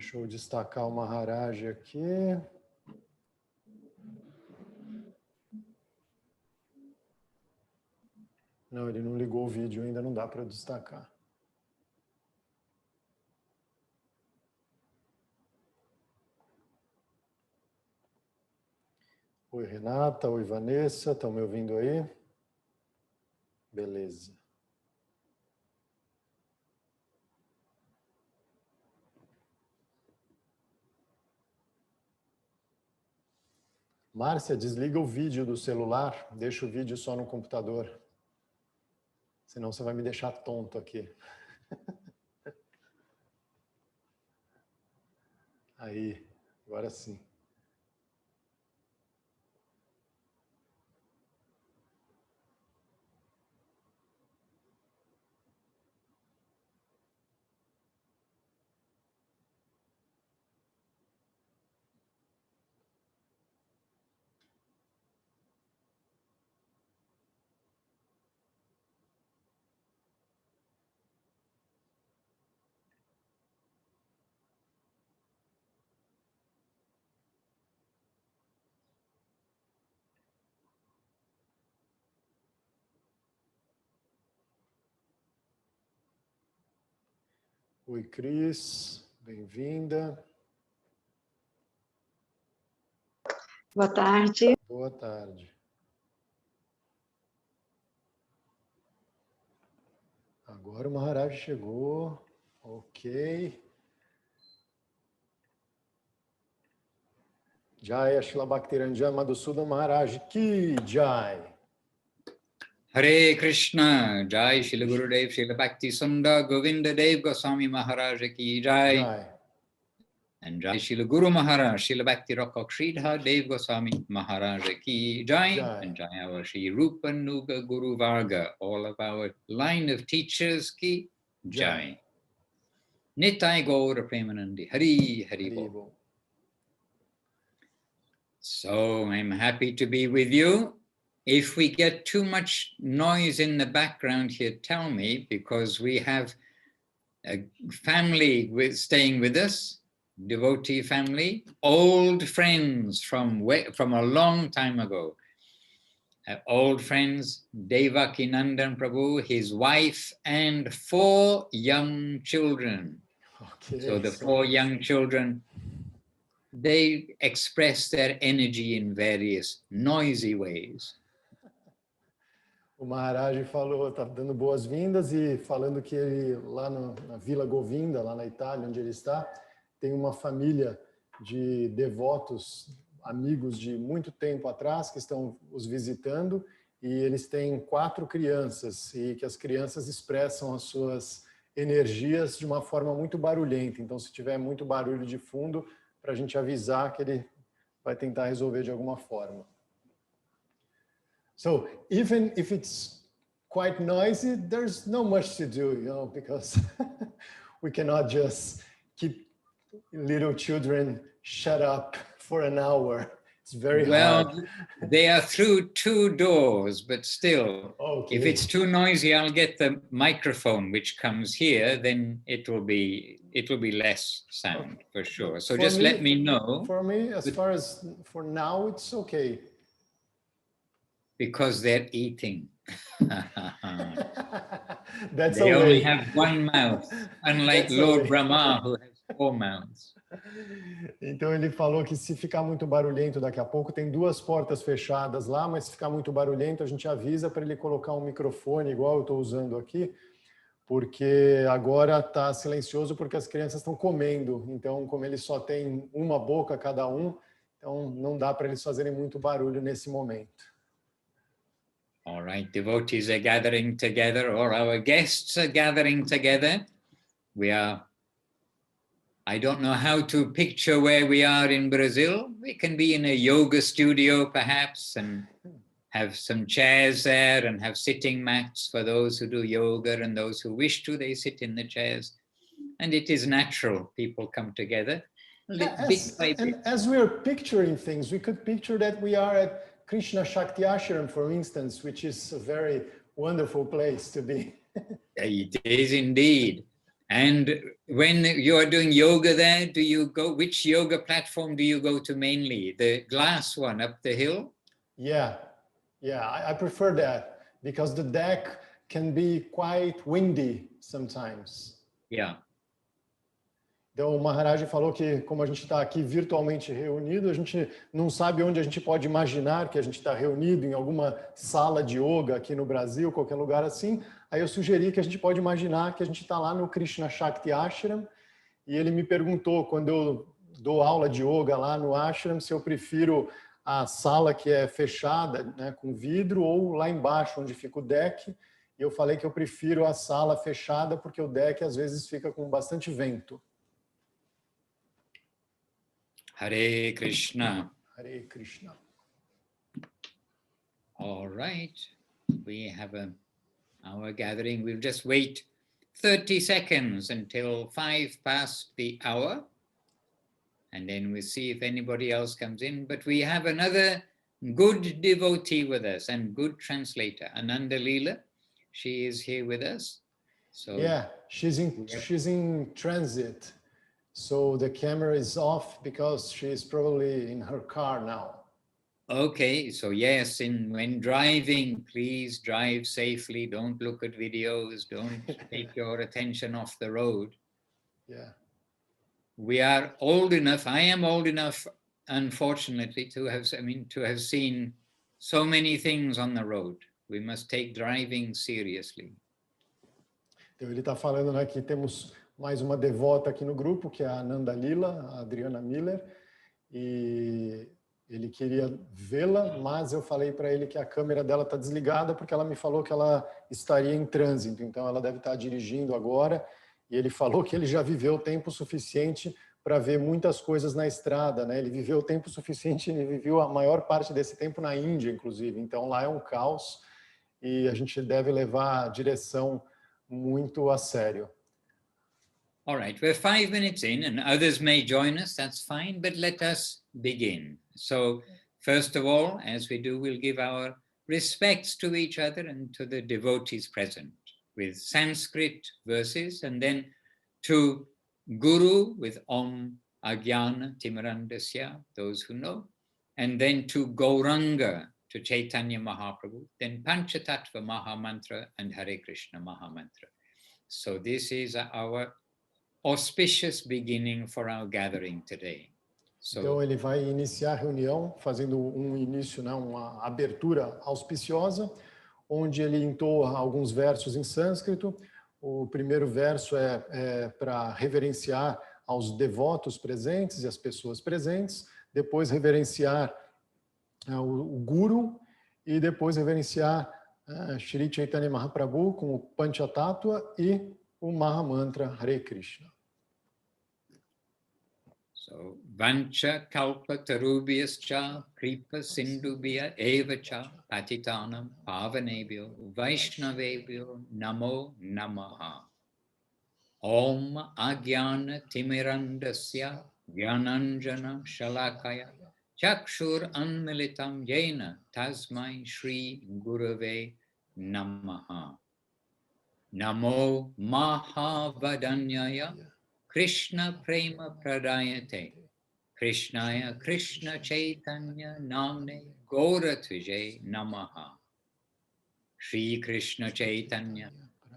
Deixa eu destacar o Maharaj aqui. Não, ele não ligou o vídeo, ainda não dá para destacar. Oi, Renata. Oi, Vanessa. Estão me ouvindo aí? Beleza. Márcia, desliga o vídeo do celular, deixa o vídeo só no computador. Senão você vai me deixar tonto aqui. Aí, agora sim. Oi, Cris. Bem-vinda. Boa tarde. Boa tarde. Agora o Maharaj chegou. Ok. Jai, Srila Madhusudan Maharaj ki Jai. Hare Krishna, Jai Srila Gurudev, Srila Bhakti Sunda, Govinda Dev Goswami Maharaj ki Jai. Jai. And Jai Srila Guru Maharaj, Srila Bhakti Rakak Sridhar Dev Goswami Maharaj ki Jai. Jai. And Jai our Sri Rupa Nuga Guru Varga, all of our line of teachers ki Jai. Nitai Gaura Premanandi, Hari Hari Bol. So I'm happy to be with you. If we get too much noise in the background here, tell me, because we have a family staying with us, devotee family, old friends from a long time ago. Old friends, Devaki Nandan Prabhu, his wife, and 4 young children. Okay, so the 4 young children, they express their energy in various noisy ways. O Maharaj falou, está dando boas-vindas e falando que ele, lá na Vila Govinda, lá na Itália, onde ele está, tem uma família de devotos, amigos de muito tempo atrás, que estão os visitando, e eles têm 4 crianças, e que as crianças expressam as suas energias de uma forma muito barulhenta. Então, se tiver muito barulho de fundo, para a gente avisar que ele vai tentar resolver de alguma forma. So even if it's quite noisy, there's no much to do, because we cannot just keep little children shut up for an hour. It's very hard. Well, they are through 2 doors, but still, Okay. If it's too noisy, I'll get the microphone which comes here, then it will be less sound for sure. So just let me know. For me, as far as for now, it's okay. Because they're eating. That's they a only way. have 1 mouth, unlike That's Lord Brahma, who has 4 mouths. Então ele falou que se ficar muito barulhento daqui a pouco, tem 2 portas fechadas lá, mas se ficar muito barulhento, a gente avisa para ele colocar um microfone, igual eu estou usando aqui, porque agora está silencioso porque as crianças estão comendo. Então, como ele só tem uma boca cada um, então não dá para eles fazerem muito barulho nesse momento. All right, devotees are gathering together, or our guests are gathering together. I don't know how to picture where we are in Brazil. We can be in a yoga studio perhaps and have some chairs there and have sitting mats for those who do yoga, and those who wish to, they sit in the chairs. And it is natural, people come together. As we are picturing things, we could picture that we are at Krishna Shakti Ashram, for instance, which is a very wonderful place to be. It is indeed. And when you are doing yoga there, do you go, which yoga platform do you go to mainly? The glass one up the hill? Yeah, I prefer that because the deck can be quite windy sometimes. Yeah. Então, o Maharaj falou que, como a gente está aqui virtualmente reunido, a gente não sabe onde a gente pode imaginar que a gente está reunido, em alguma sala de yoga aqui no Brasil, qualquer lugar assim. Aí eu sugeri que a gente pode imaginar que a gente está lá no Krishna Shakti Ashram, e ele me perguntou, quando eu dou aula de yoga lá no ashram, se eu prefiro a sala que é fechada, né, com vidro, ou lá embaixo, onde fica o deck. E eu falei que eu prefiro a sala fechada, porque o deck às vezes fica com bastante vento. Hare Krishna. Hare Krishna. All right. We have our gathering. We'll just wait 30 seconds until 5 past the hour. And then we'll see if anybody else comes in. But we have another good devotee with us and good translator, Ananda Leela. She is here with us. So yeah, she's in transit. So the camera is off because she's probably in her car now. Okay, so yes, when driving, please drive safely. Don't look at videos. Don't take your attention off the road. Yeah. We are old enough. I am old enough, unfortunately, to have seen so many things on the road. We must take driving seriously. Então ele está falando, né, que temos mais uma devota aqui no grupo, que é a Ananda Lila, a Adriana Miller, e ele queria vê-la, mas eu falei para ele que a câmera dela está desligada porque ela me falou que ela estaria em trânsito, então ela deve estar dirigindo agora, e ele falou que ele já viveu tempo suficiente para ver muitas coisas na estrada, né? Ele viveu tempo suficiente, ele viveu a maior parte desse tempo na Índia, inclusive, então lá é um caos e a gente deve levar a direção muito a sério. All right, we're 5 minutes in and others may join us, that's fine, but let us begin. So first of all, as we do, we'll give our respects to each other and to the devotees present with Sanskrit verses, and then to Guru with Om Agyana Timirandasya, those who know, and then to Gauranga, to Chaitanya Mahaprabhu, then Panchatattva Mahamantra and Hare Krishna Mahamantra. So this is our auspicious beginning for our gathering today. So, então ele vai iniciar a reunião fazendo um início, né, uma abertura auspiciosa, onde ele entoa alguns versos em sânscrito. O primeiro verso é para reverenciar aos devotos presentes e as pessoas presentes, depois reverenciar o Guru e depois reverenciar Shri Chaitanya Mahaprabhu com o Panchatattva e o Mahamantra Hare Krishna. So, Vancha Kalpa Tarubhyascha Kripa Sindhubhya Evacha Patitanam Pavanebhyo Vaishnavebhyo Namo Namaha. Om Agyana Timirandasya Gyananjana Shalakaya Chakshur Anmilitam Yena Tasmai Shri Gurave Namaha. Namo Mahavadanyaya Krishna Prema Pradayate Krishnaya Krishna Chaitanya Namne Gauratuje Namaha. Shri Krishna Chaitanya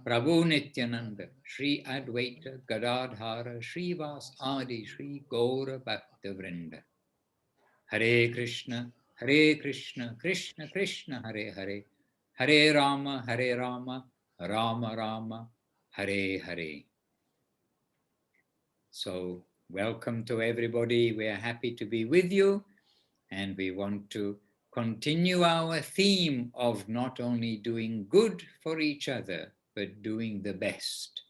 Prabhu Nityananda Shri Advaita Gadadhara Shri Vas Adi Shri Gaura Bhakta Vrinda. Hare Krishna Krishna Krishna Hare Hare Hare Rama Rama Rama Hare Hare. So welcome to everybody. We are happy to be with you, and we want to continue our theme of not only doing good for each other, but doing the best.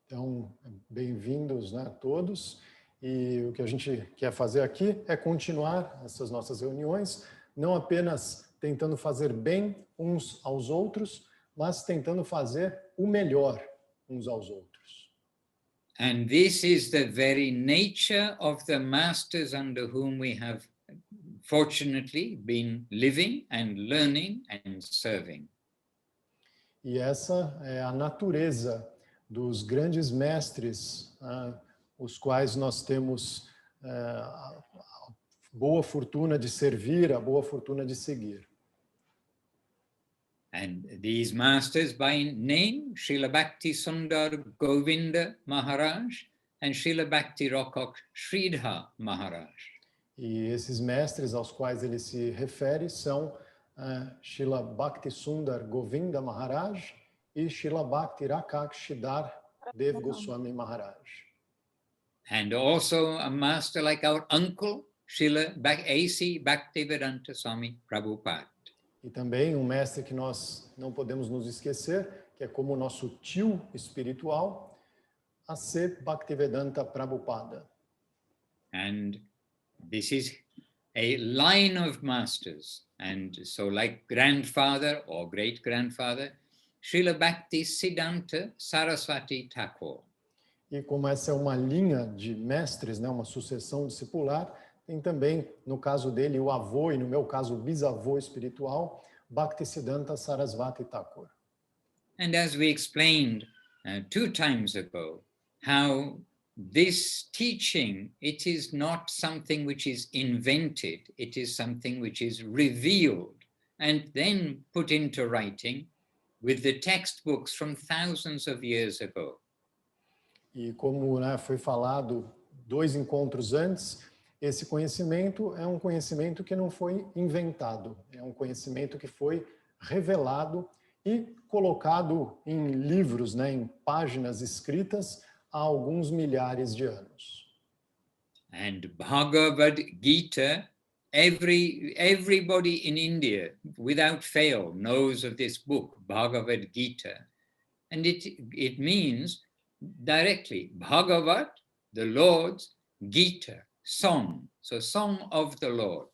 Então, bem-vindos, né, a todos. E o que a gente quer fazer aqui é continuar essas nossas reuniões, não apenas tentando fazer bem uns aos outros, mas tentando fazer o melhor uns aos outros. And this is the very nature of the masters under whom we have fortunately been living and learning and serving. E essa é a natureza dos grandes mestres, os quais nós temos a boa fortuna de servir, a boa fortuna de seguir. And these masters by name, Srila Sundar Govinda Maharaj and Srila Sridhar Maharaj. E esses mestres aos quais ele se refere são Srila Sundar Govinda Maharaj e Srila Sridhar Goswami Maharaj. And also a master like our uncle, Srila A.C. Bhaktivedanta Swami Prabhupada. E também um mestre que nós não podemos nos esquecer, que é como o nosso tio espiritual, A.C. Bhaktivedanta Prabhupada. And this is a line of masters. And so like grandfather or great-grandfather, Srila Bhaktisiddhanta Saraswati Thakur. E como essa é uma linha de mestres, né, uma sucessão discipular, tem também, no caso dele, o avô e no meu caso, o bisavô espiritual, Bhaktisiddhanta Saraswati Thakur. And as we explained 2 times ago, how this teaching, it is not something which is invented, it is something which is revealed and then put into writing with the textbooks from thousands of years ago. E como, né, foi falado 2 encontros antes, esse conhecimento é um conhecimento que não foi inventado, é um conhecimento que foi revelado e colocado em livros, né, em páginas escritas há alguns milhares de anos. And Bhagavad Gita, everybody in India, without fail, knows of this book, Bhagavad Gita. And it means directly, Bhagavat, the Lord's, Gita, song. So song of the Lord.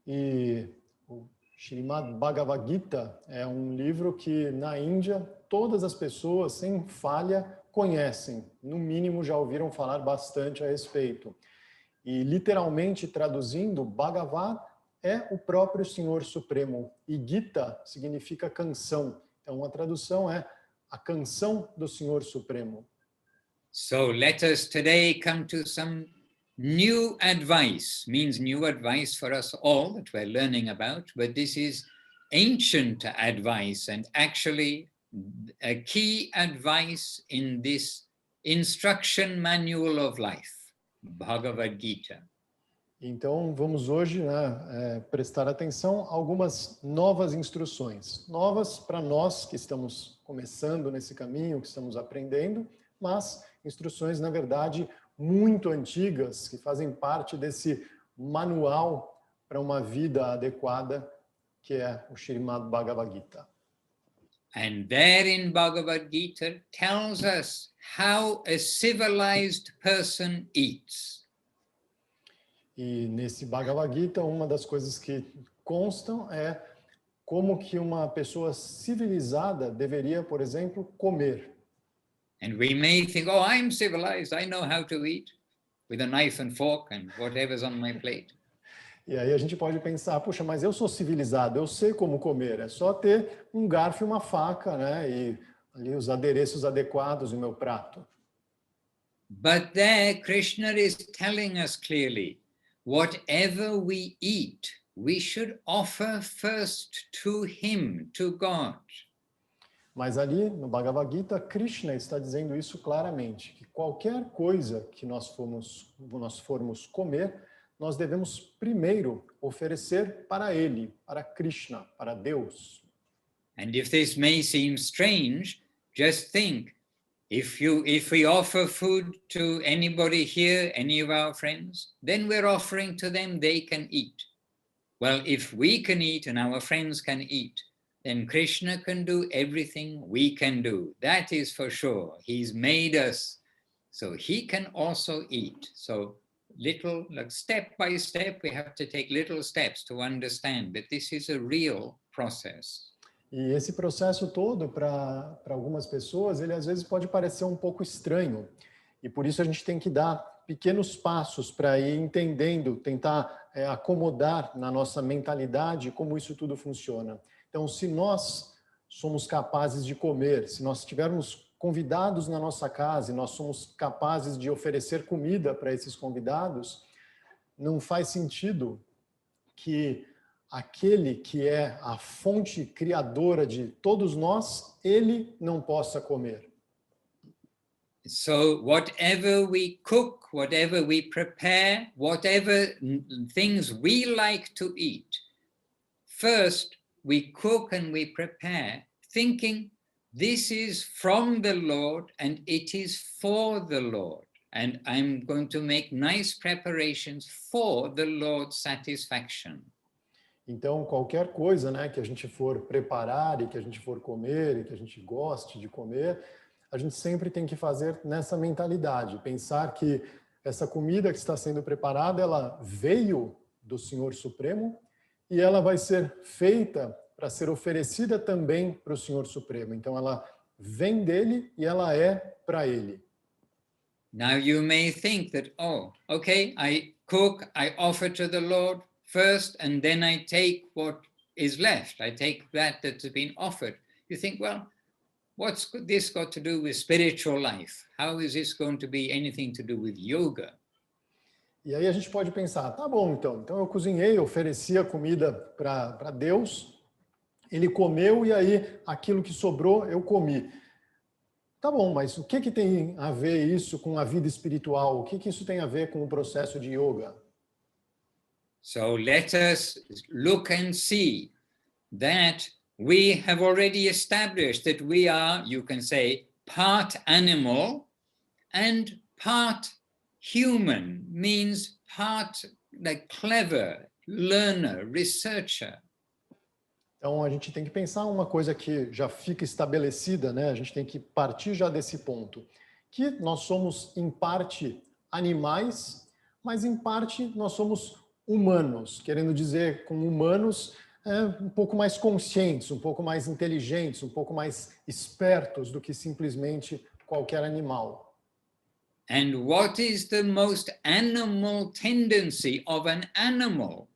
E o Srimad Bhagavad Gita é um livro que na Índia todas as pessoas, sem falha, conhecem. No mínimo já ouviram falar bastante a respeito. E literalmente traduzindo, Bhagavat é o próprio Senhor Supremo. E Gita significa canção. Então a tradução é a canção do Senhor Supremo. So let us today come to some new advice, means new advice for us all that we're learning about, but this is ancient advice and actually a key advice in this instruction manual of life, Bhagavad Gita. Então vamos hoje, né, prestar atenção a algumas novas instruções, novas para nós que estamos começando nesse caminho, que estamos aprendendo, mas instruções, na verdade, muito antigas, que fazem parte desse manual para uma vida adequada, que é o Srimad Bhagavad Gita. And there in Bhagavad Gita tells us how a civilized person eats. E nesse Bhagavad Gita, uma das coisas que constam é como que uma pessoa civilizada deveria, por exemplo, comer. And we may think, oh, I'm civilized, I know how to eat with a knife and fork and whatever's on my plate. E aí a gente pode pensar, puxa, mas eu sou civilizado, eu sei como comer, é só ter um garfo e uma faca, né, e ali os adereços adequados no meu prato. But there Krishna is telling us clearly, whatever we eat, we should offer first to him, to God. Mas ali no Bhagavad Gita, Krishna está dizendo isso claramente, que qualquer coisa que nós formos comer, nós devemos primeiro oferecer para ele, para Krishna, para Deus. And if this may seem strange, just think, if we offer food to anybody here, any of our friends, then we're offering to them, they can eat. Well, if we can eat and our friends can eat, then Krishna can do everything we can do. That is for sure. He's made us, so he can also eat. So little, like step by step, we have to take little steps to understand that this is a real process. E esse processo todo, para algumas pessoas, ele às vezes pode parecer um pouco estranho. E por isso a gente tem que dar pequenos passos para ir entendendo, tentar acomodar na nossa mentalidade como isso tudo funciona. Então, se nós somos capazes de comer, se nós estivermos convidados na nossa casa e nós somos capazes de oferecer comida para esses convidados, não faz sentido que aquele que é a fonte criadora de todos nós, ele não possa comer. So whatever we cook, whatever we prepare, whatever things we like to eat, first we cook and we prepare, thinking this is from the Lord and it is for the Lord. And I'm going to make nice preparations for the Lord's satisfaction. Então, qualquer coisa, né, que a gente for preparar e que a gente for comer e que a gente goste de comer, a gente sempre tem que fazer nessa mentalidade, pensar que essa comida que está sendo preparada, ela veio do Senhor Supremo e ela vai ser feita para ser oferecida também para o Senhor Supremo. Então, ela vem dele e ela é para ele. Now you may think that, oh, okay, I cook, I offer to the Lord first, and then I take what is left. I take that has been offered. You think, well, what's this got to do with spiritual life? How is this going to be anything to do with yoga? E aí a gente pode pensar, tá bom, então eu cozinhei, ofereci a comida para Deus, ele comeu e aí aquilo que sobrou eu comi. Tá bom, mas o que tem a ver isso com a vida espiritual? O que isso tem a ver com o processo de yoga? So let us look and see that we have already established that we are, you can say, part animal and part human, means part like clever, learner, researcher. Então a gente tem que pensar uma coisa que já fica estabelecida, né? A gente tem que partir já desse ponto, que nós somos em parte animais, mas em parte nós somos humanos, querendo dizer com humanos um pouco mais conscientes, um pouco mais inteligentes, um pouco mais espertos do que simplesmente qualquer animal. And what is the most animal tendency of an animal?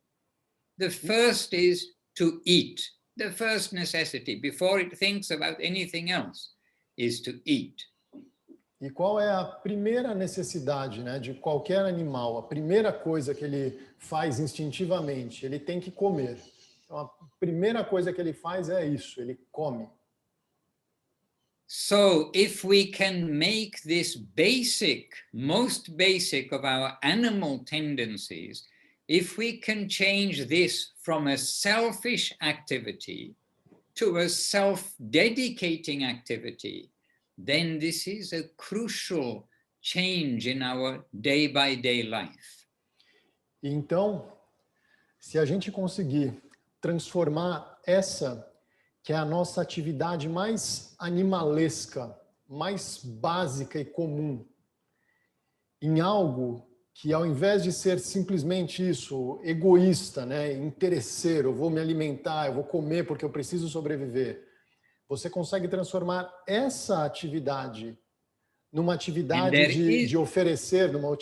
The first is to eat. The first necessity, before it thinks about anything else, is to eat. E qual é a primeira necessidade, né, de qualquer animal? A primeira coisa que ele faz instintivamente, ele tem que comer. Então, a primeira coisa que ele faz é isso, ele come. So, if we can make this basic, most basic of our animal tendencies, if we can change this from a selfish activity to a self-dedicating activity, then this is a crucial change in our day-by-day life. Então, se a gente conseguir transformar essa, que é a nossa atividade mais animalesca, mais básica e comum, em algo que, ao invés de ser simplesmente isso, egoísta, né, interesseiro, eu vou me alimentar, eu vou comer porque eu preciso sobreviver, você consegue transformar essa atividade numa atividade de oferecer, numa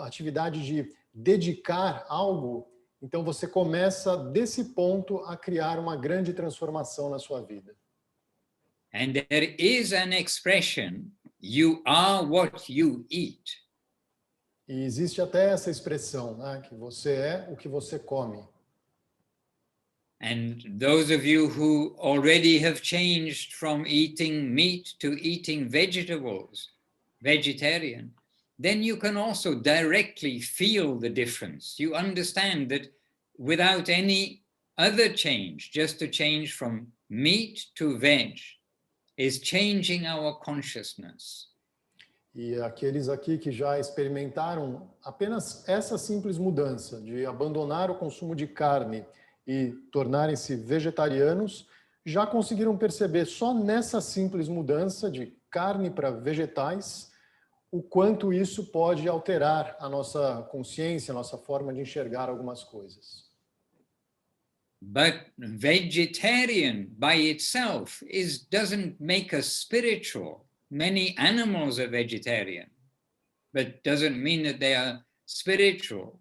atividade de dedicar algo, então você começa desse ponto a criar uma grande transformação na sua vida. And there is an expression, you are what you eat. E existe até essa expressão, né, que você é o que você come. And those of you who already have changed from eating meat to eating vegetables, vegetarian, then you can also directly feel the difference. You understand that without any other change, just to change from meat to veg, is changing our consciousness. E aqueles aqui que já experimentaram apenas essa simples mudança de abandonar o consumo de carne e tornarem-se vegetarianos, já conseguiram perceber só nessa simples mudança de carne para vegetais o quanto isso pode alterar a nossa consciência, a nossa forma de enxergar algumas coisas. But vegetarian by itself doesn't make us spiritual. Many animals are vegetarian, but doesn't mean that they are spiritual.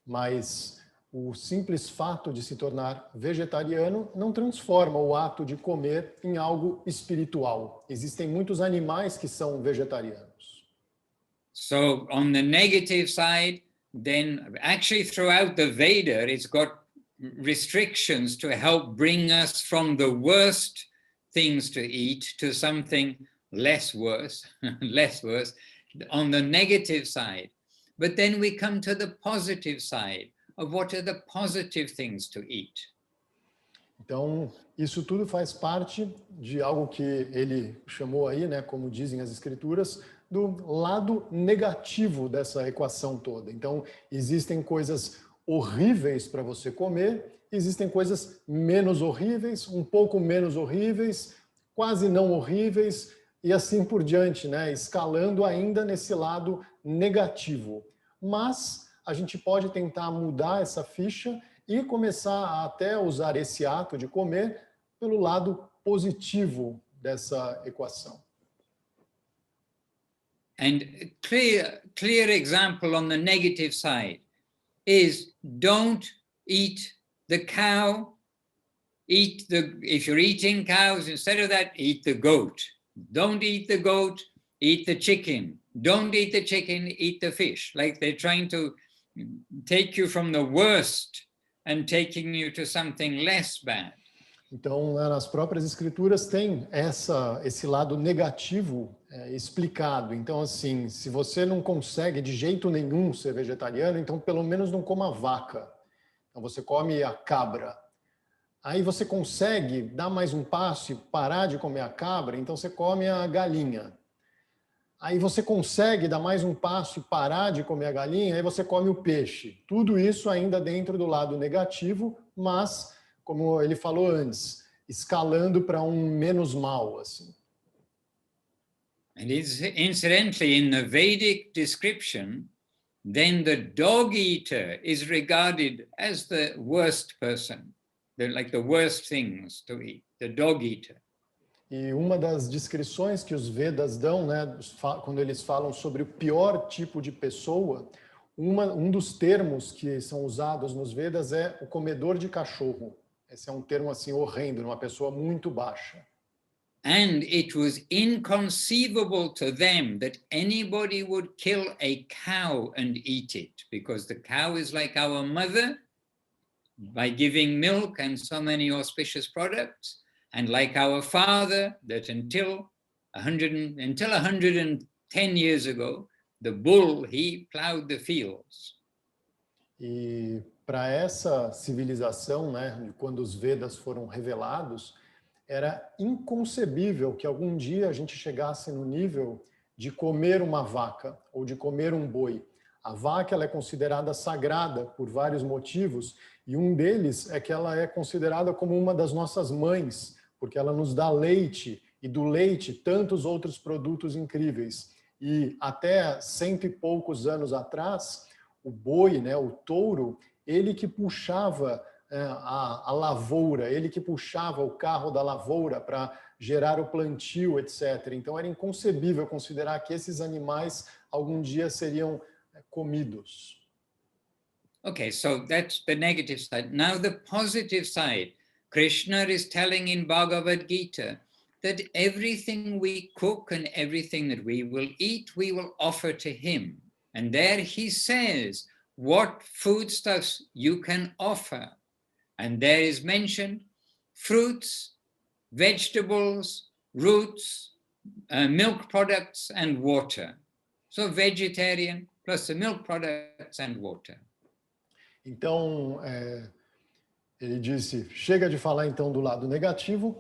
Mas o simples fato de se tornar vegetariano não transforma o ato de comer em algo espiritual. Existem muitos animais que são vegetarianos. So on the negative side, then actually throughout the Veda, it's got restrictions to help bring us from the worst things to eat to something less worse, less worse, on the negative side. But then we come to the positive side of what are the positive things to eat. Então, isso tudo faz parte de algo que ele chamou aí, né, como dizem as escrituras, do lado negativo dessa equação toda. Então, existem coisas horríveis para você comer, existem coisas menos horríveis, um pouco menos horríveis, quase não horríveis, e assim por diante, né, escalando ainda nesse lado negativo. Mas a gente pode tentar mudar essa ficha e começar a até usar esse ato de comer pelo lado positivo dessa equação. And a clear example on the negative side is don't eat the cow, if you're eating cows, instead of that, eat the goat. Don't eat the goat, eat the chicken. Don't eat the chicken, eat the fish. Like they're trying to take you from the worst and taking you to something less bad. Então, nas próprias escrituras tem esse lado negativo explicado. Então, assim, se você não consegue de jeito nenhum ser vegetariano, então pelo menos não coma vaca. Então, você come a cabra. Aí você consegue dar mais um passo e parar de comer a cabra, então você come a galinha. Aí você consegue dar mais um passo e parar de comer a galinha, aí você come o peixe. Tudo isso ainda dentro do lado negativo, mas, como ele falou antes, escalando para um menos mal, assim. And incidentally, in the Vedic description, then the dog eater is regarded as the worst person, like the worst things to eat, the dog eater. E uma das descrições que os Vedas dão, né, quando eles falam sobre o pior tipo de pessoa, um dos termos que são usados nos Vedas é o comedor de cachorro. Esse é um termo assim horrendo, uma pessoa muito baixa. And it was inconceivable to them that anybody would kill a cow and eat it, because the cow is like our mother by giving milk and so many auspicious products. And like our father, that until 110 years ago, the bull, he plowed the fields. E para essa civilização, né, quando os Vedas foram revelados, era inconcebível que algum dia a gente chegasse no nível de comer uma vaca ou de comer um boi. A vaca ela é considerada sagrada por vários motivos, e um deles é que ela é considerada como uma das nossas mães, porque ela nos dá leite, e do leite tantos outros produtos incríveis. E até 100 e poucos anos atrás, o boi, né, o touro, ele que puxava a lavoura, ele que puxava o carro da lavoura para gerar o plantio, etc. Então era inconcebível considerar que esses animais algum dia seriam comidos. Okay, so that's the negative side. Now the positive side. Krishna is telling in Bhagavad Gita that everything we cook and everything that we will eat, we will offer to him. And there he says what foodstuffs you can offer. And there is mentioned fruits, vegetables, roots, milk products, and water. So vegetarian plus the milk products and water. Então, ele disse, chega de falar então do lado negativo.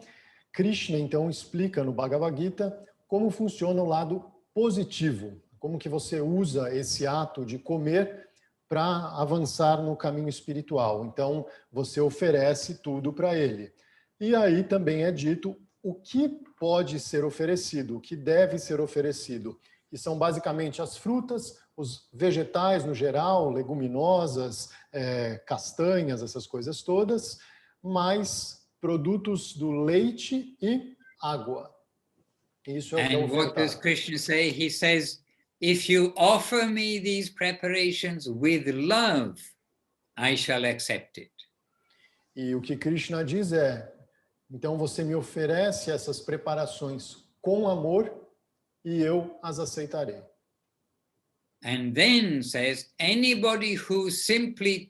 Krishna então explica no Bhagavad Gita como funciona o lado positivo, como que você usa esse ato de comer para avançar no caminho espiritual. Então, você oferece tudo para ele. E aí também é dito o que pode ser oferecido, o que deve ser oferecido. E são basicamente as frutas, os vegetais no geral, leguminosas, castanhas, essas coisas todas, mais produtos do leite e água. Isso é o que é And what does ofertado. Krishna say? He says, if you offer me these preparations with love, I shall accept it. E o que Krishna diz é, então você me oferece essas preparações com amor e eu as aceitarei. And then says, anybody who simply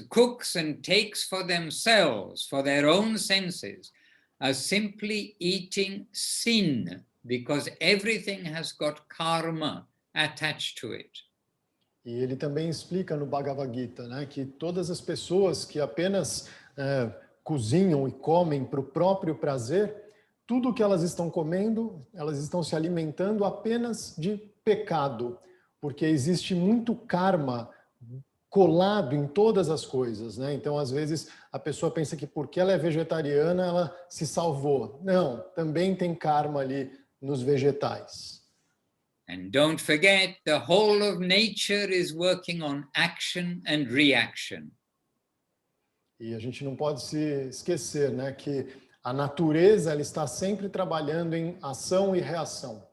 cooks and takes for themselves, for their own senses, are simply eating sin, because everything has got karma attached to it. E ele também explica no Bhagavad Gita, né, que todas as pessoas que apenas cozinham e comem para o próprio prazer, tudo que elas estão comendo, elas estão se alimentando apenas de pecado, porque existe muito karma colado em todas as coisas, né? Então, às vezes, a pessoa pensa que porque ela é vegetariana, ela se salvou. Não, também tem karma ali nos vegetais. And don't forget, the whole of nature is working on action and reaction. E a gente não pode se esquecer, né, que a natureza ela está sempre trabalhando em ação e reação.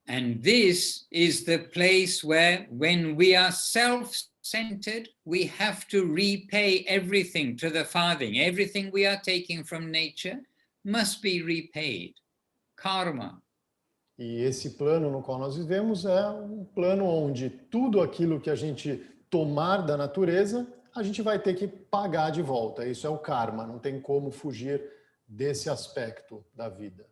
And this is the place where, when we are self-centered, we have to repay everything to the Father. Everything we are taking from nature must be repaid. Karma. E esse plano no qual nós vivemos é um plano onde tudo aquilo que a gente tomar da natureza, a gente vai ter que pagar de volta. Isso é o karma, não tem como fugir desse aspecto da vida.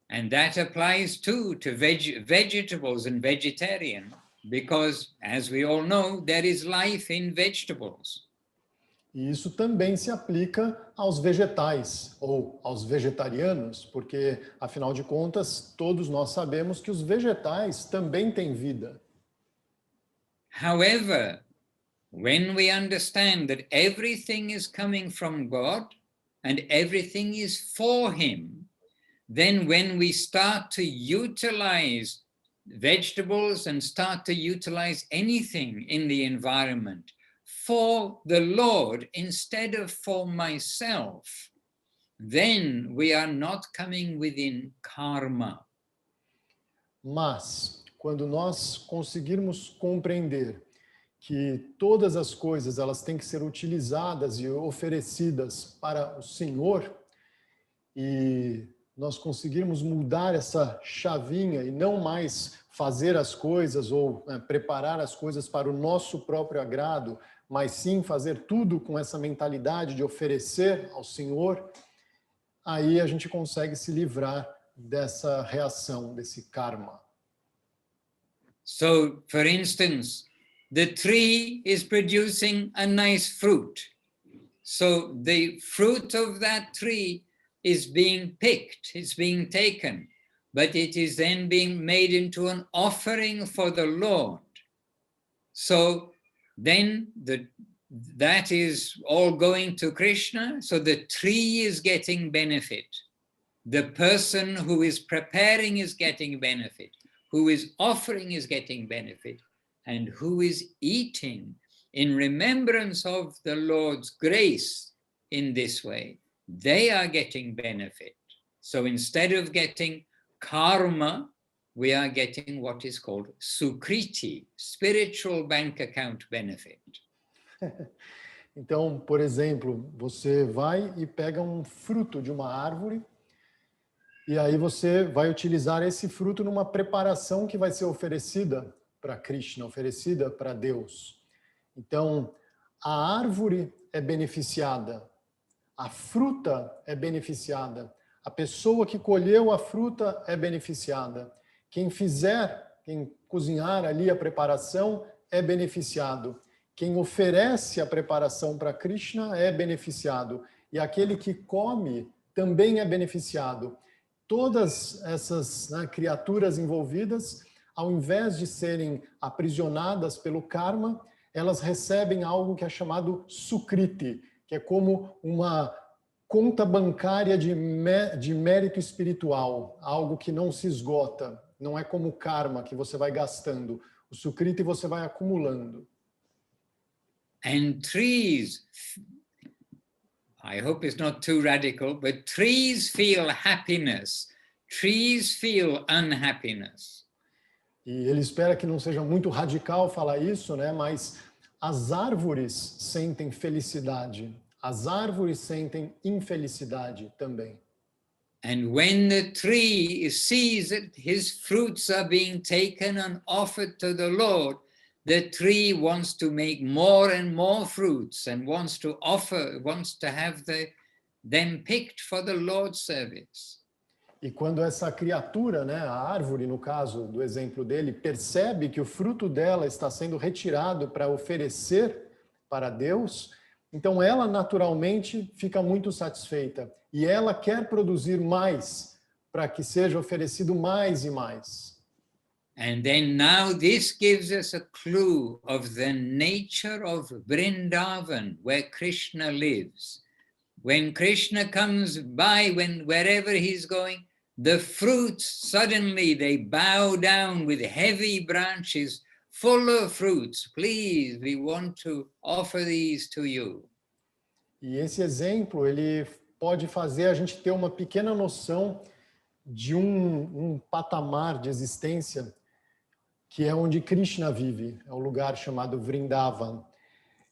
And that applies too to vegetables and vegetarian, because, as we all know, there is life in vegetables. E isso também se aplica aos vegetais ou aos vegetarianos, porque, afinal de contas, todos nós sabemos que os vegetais também têm vida. However, when we understand that everything is coming from God and everything is for Him, then when we start to utilize vegetables and start to utilize anything in the environment for the Lord instead of for myself, then we are not coming within karma. Mas, quando nós conseguirmos compreender que todas as coisas elas têm que ser utilizadas e oferecidas para o Senhor, e nós conseguirmos mudar essa chavinha e não mais fazer as coisas ou preparar as coisas para o nosso próprio agrado, mas sim fazer tudo com essa mentalidade de oferecer ao Senhor, aí a gente consegue se livrar dessa reação, desse karma. So, for instance, the tree is producing a nice fruit. So the fruit of that tree is being picked, it's being taken, but it is then being made into an offering for the Lord. So then that is all going to Krishna, so the tree is getting benefit. The person who is preparing is getting benefit, who is offering is getting benefit, and who is eating in remembrance of the Lord's grace in this way, they are getting benefit. So instead of getting karma, we are getting what is called sukriti, spiritual bank account benefit. Então, por exemplo, você vai e pega um fruto de uma árvore e aí você vai utilizar esse fruto numa preparação que vai ser oferecida para Krishna, oferecida para Deus. Então, a árvore é beneficiada, a fruta é beneficiada, a pessoa que colheu a fruta é beneficiada, quem cozinhar ali a preparação é beneficiado, quem oferece a preparação para Krishna é beneficiado, e aquele que come também é beneficiado. Todas essas criaturas envolvidas, ao invés de serem aprisionadas pelo karma, elas recebem algo que é chamado sukriti, que é como uma conta bancária de mérito espiritual, algo que não se esgota, não é como o karma que você vai gastando, o sukriti você vai acumulando. And trees, I hope it's not too radical, but trees feel happiness, trees feel unhappiness. E ele espera que não seja muito radical falar isso, né? Mas as árvores sentem felicidade, as árvores sentem infelicidade também. And when the tree sees that his fruits are being taken and offered to the Lord, the tree wants to make more and more fruits and wants to have them picked for the Lord's service. E quando essa criatura, né, a árvore, no caso do exemplo dele, percebe que o fruto dela está sendo retirado para oferecer para Deus, então ela naturalmente fica muito satisfeita e ela quer produzir mais para que seja oferecido mais e mais. And then now this gives us a clue of the nature of Vrindavan, where Krishna lives. When Krishna comes by, wherever he's going, the fruits suddenly they bow down with heavy branches full of fruits. Please, we want to offer these to you. E esse exemplo, ele pode fazer a gente ter uma pequena noção de um patamar de existência que é onde Krishna vive, é um lugar chamado Vrindavan.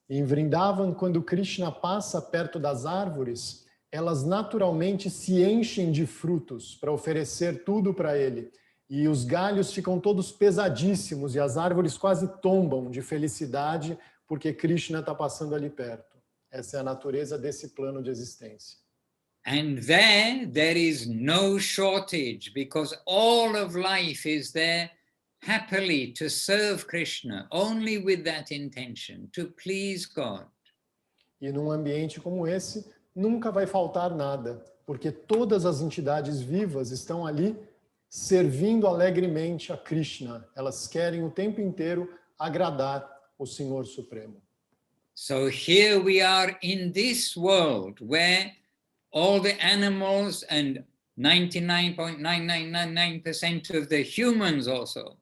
Em Vrindavan, quando Krishna passa perto das árvores, elas naturalmente se enchem de frutos para oferecer tudo para ele. E os galhos ficam todos pesadíssimos e as árvores quase tombam de felicidade porque Krishna está passando ali perto. Essa é a natureza desse plano de existência. And there is no shortage, because all of life is there happily to serve Krishna, only with that intention, to please God. E num ambiente como esse, nunca vai faltar nada, porque todas as entidades vivas estão ali servindo alegremente a Krishna. Elas querem o tempo inteiro agradar o Senhor Supremo. So here we are in this world where all the animals and 99.9999% of the humans also,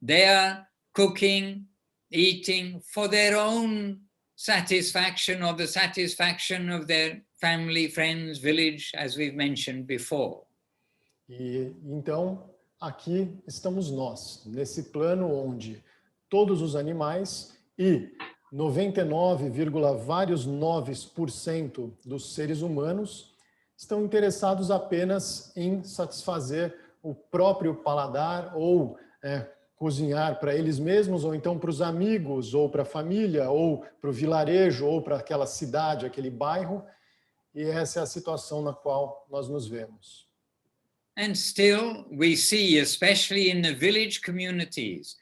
they are cooking, eating for their own satisfaction or the satisfaction of their family, friends, village, as we've mentioned before. E então, aqui estamos nós, nesse plano onde todos os animais e 99, vários 9% dos seres humanos estão interessados apenas em satisfazer o próprio paladar ou cozinhar para eles mesmos, ou então para os amigos, ou para a família, ou para o vilarejo, ou para aquela cidade, aquele bairro. E essa é a situação na qual nós nos vemos. And still we see, especially in the village communities,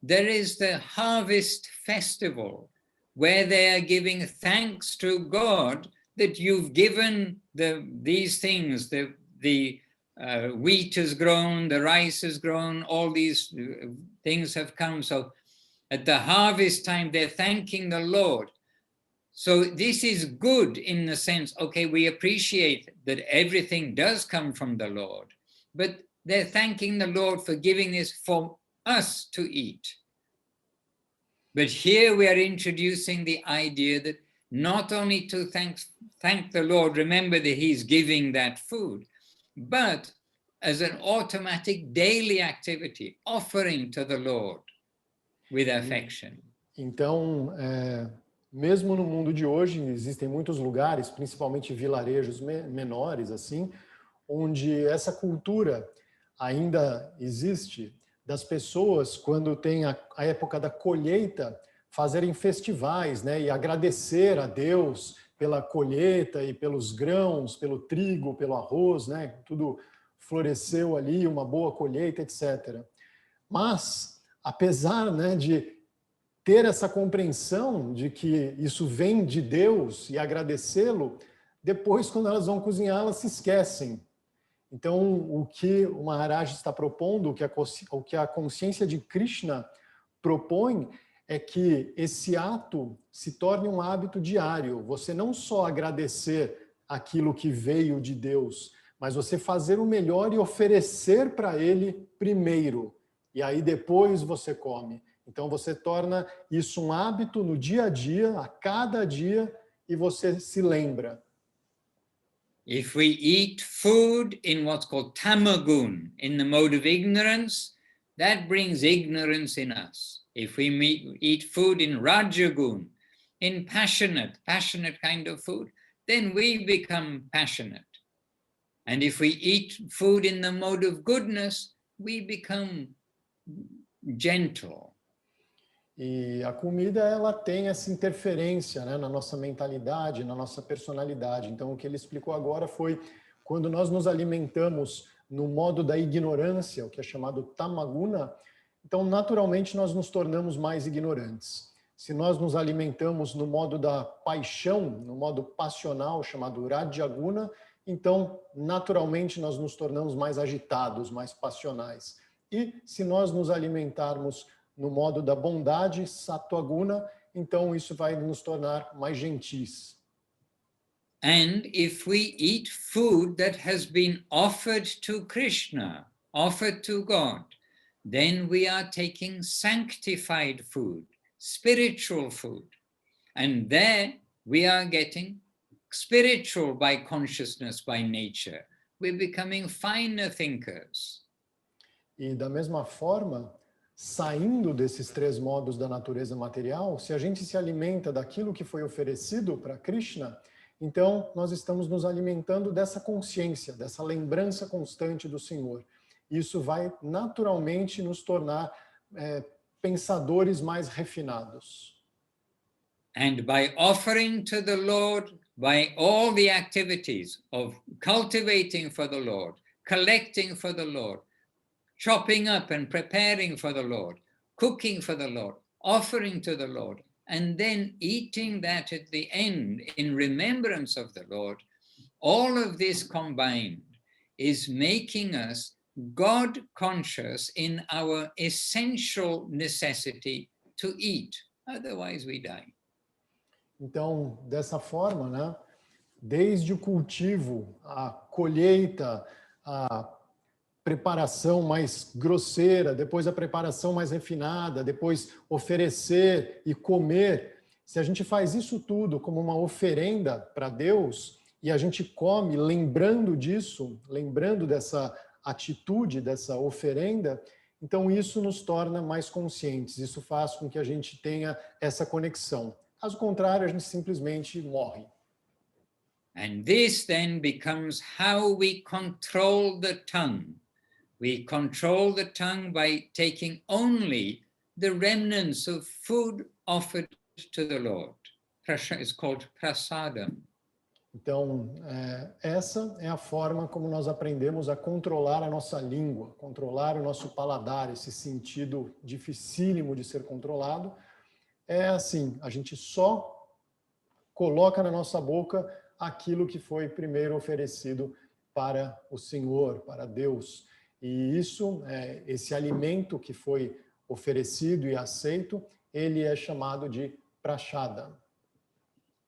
there is the harvest festival where they are giving thanks to God that you've given these things, the wheat has grown, the rice has grown, all these things have come. So at the harvest time, they're thanking the Lord. So this is good in the sense, okay, we appreciate that everything does come from the Lord, but they're thanking the Lord for giving this for us to eat. But here we are introducing the idea that not only to thank the Lord, remember that he's giving that food, but as an automatic daily activity, offering to the Lord with affection. Então, mesmo no mundo de hoje, existem muitos lugares, principalmente vilarejos menores, assim, onde essa cultura ainda existe, das pessoas, quando tem a época da colheita, fazerem festivais, né, e agradecer a Deus pela colheita e pelos grãos, pelo trigo, pelo arroz, né, tudo floresceu ali, uma boa colheita, etc. Mas, apesar, né, de ter essa compreensão de que isso vem de Deus e agradecê-lo, depois, quando elas vão cozinhar, elas se esquecem. Então, o que o Maharaj está propondo, o que a consciência de Krishna propõe, é que esse ato se torne um hábito diário. Você não só agradecer aquilo que veio de Deus, mas você fazer o melhor e oferecer para Ele primeiro. E aí depois você come. Então você torna isso um hábito no dia a dia, a cada dia, e você se lembra. If we eat food in what's called tamagun, in the mode of ignorance, that brings ignorance in us. If we eat food in rajagun, in passionate kind of food, then we become passionate. And if we eat food in the mode of goodness, we become gentle. E a comida, ela tem essa interferência, né, na nossa mentalidade, na nossa personalidade. Então, o que ele explicou agora foi quando nós nos alimentamos no modo da ignorância, o que é chamado tamaguna, então, naturalmente, nós nos tornamos mais ignorantes. Se nós nos alimentamos no modo da paixão, no modo passional, chamado rajaguna, então, naturalmente, nós nos tornamos mais agitados, mais passionais. E se nós nos alimentarmos no modo da bondade, sattva-guna, então isso vai nos tornar mais gentis. And if we eat food that has been offered to Krishna, offered to God, then we are taking sanctified food, spiritual food. And there we are getting spiritual by consciousness, by nature. We're becoming finer thinkers. E da mesma forma, saindo desses três modos da natureza material, se a gente se alimenta daquilo que foi oferecido para Krishna, então nós estamos nos alimentando dessa consciência, dessa lembrança constante do Senhor. Isso vai naturalmente nos tornar pensadores mais refinados. And by offering to the Lord, by all the activities of cultivating for the Lord, collecting for the Lord, chopping up and preparing for the Lord, cooking for the Lord, offering to the Lord, and then eating that at the end in remembrance of the Lord, all of this combined is making us God conscious in our essential necessity to eat, otherwise we die. Então, dessa forma, né, desde o cultivo, a colheita, a preparação mais grosseira, depois a preparação mais refinada, depois oferecer e comer. Se a gente faz isso tudo como uma oferenda para Deus e a gente come lembrando disso, lembrando dessa atitude, dessa oferenda, então isso nos torna mais conscientes, isso faz com que a gente tenha essa conexão. Caso contrário, a gente simplesmente morre. And this then becomes how we control the tongue. We control the tongue by taking only the remnants of food offered to the Lord. It's called prasadam. Então, essa é a forma como nós aprendemos a controlar a nossa língua, controlar o nosso paladar, esse sentido dificílimo de ser controlado. É assim, a gente só coloca na nossa boca aquilo que foi primeiro oferecido para o Senhor, para Deus. E isso, esse alimento que foi oferecido e aceito, ele é chamado de prashada.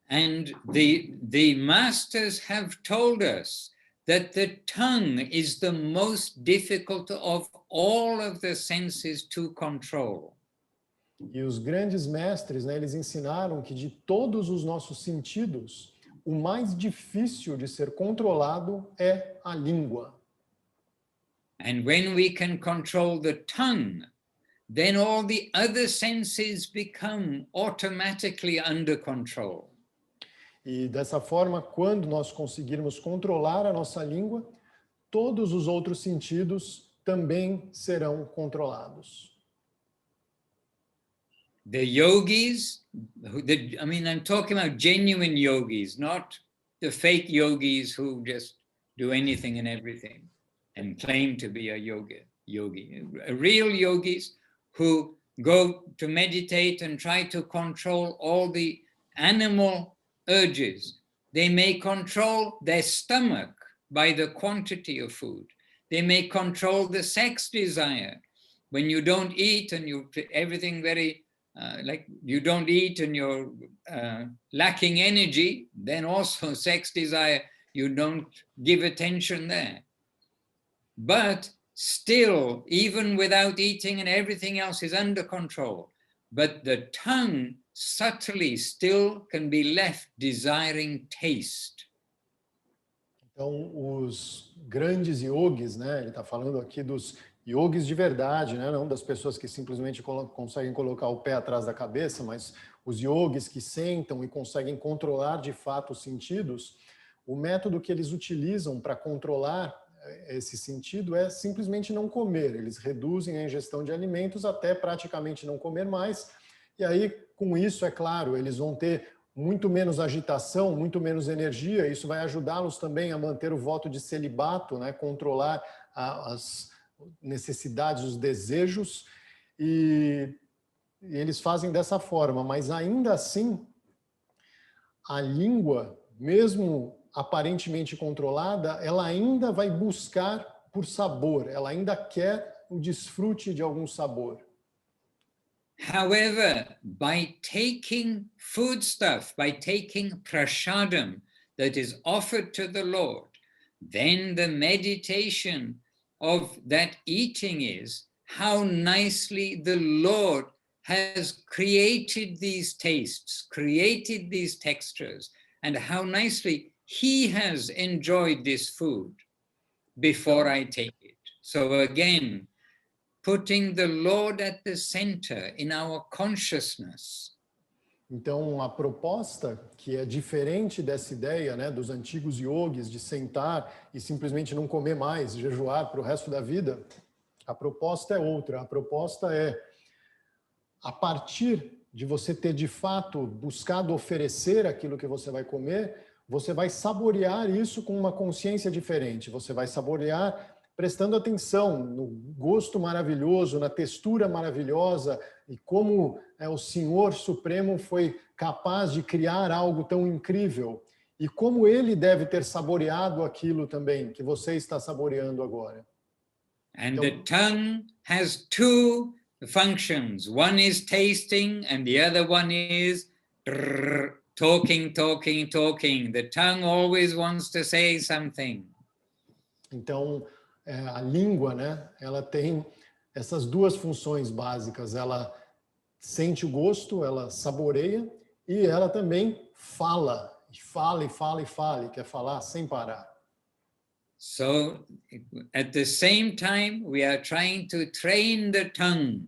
And the masters have told us that the tongue is the most difficult of all of the senses to control. E os grandes mestres, né, eles ensinaram que de todos os nossos sentidos, o mais difícil de ser controlado é a língua. And when we can control the tongue, then all the other senses become automatically under control. E dessa forma, quando nós conseguirmos controlar a nossa língua, todos os outros sentidos também serão controlados. The yogis, I'm talking about genuine yogis, not the fake yogis who just do anything and everything and claim to be a yogi. Real yogis who go to meditate and try to control all the animal urges. They may control their stomach by the quantity of food. They may control the sex desire. When you don't eat and everything very like you don't eat and you're lacking energy, then also sex desire, you don't give attention there. But still, even without eating and everything else is under control, but the tongue subtly still can be left desiring taste. Então, os grandes yogis, né, ele está falando aqui dos yogis de verdade, né? Não das pessoas que simplesmente conseguem colocar o pé atrás da cabeça, mas os yogis que sentam e conseguem controlar de fato os sentidos, o método que eles utilizam para controlar esse sentido é simplesmente não comer. Eles reduzem a ingestão de alimentos até praticamente não comer mais. E aí, com isso, é claro, eles vão ter muito menos agitação, muito menos energia. Isso vai ajudá-los também a manter o voto de celibato, né? Controlar as necessidades, os desejos. E eles fazem dessa forma, mas ainda assim, a língua, mesmo aparentemente controlada, ela ainda vai buscar por sabor, ela ainda quer o desfrute de algum sabor. However, by taking foodstuff, by taking prasadam that is offered to the Lord, then the meditation of that eating is how nicely the Lord has created these tastes, created these textures, and how nicely he has enjoyed this food before I take it. So again, putting the Lord at the center in our consciousness. Então, a proposta, que é diferente dessa ideia, né, dos antigos yogis de sentar e simplesmente não comer mais, jejuar para o resto da vida, a proposta é outra. A proposta é, a partir de você ter de fato buscado oferecer aquilo que você vai comer, você vai saborear isso com uma consciência diferente. Você vai saborear prestando atenção no gosto maravilhoso, na textura maravilhosa e como o Senhor Supremo foi capaz de criar algo tão incrível e como ele deve ter saboreado aquilo também que você está saboreando agora. And Então, the tongue has two functions. One is tasting and the other one is talking, talking, talking. The tongue always wants to say something. Então, a língua, né, ela tem essas duas funções básicas. Ela sente o gosto, ela saboreia e ela também fala, e fala, e fala, e fala, e quer falar sem parar. So at the same time, we are trying to train the tongue,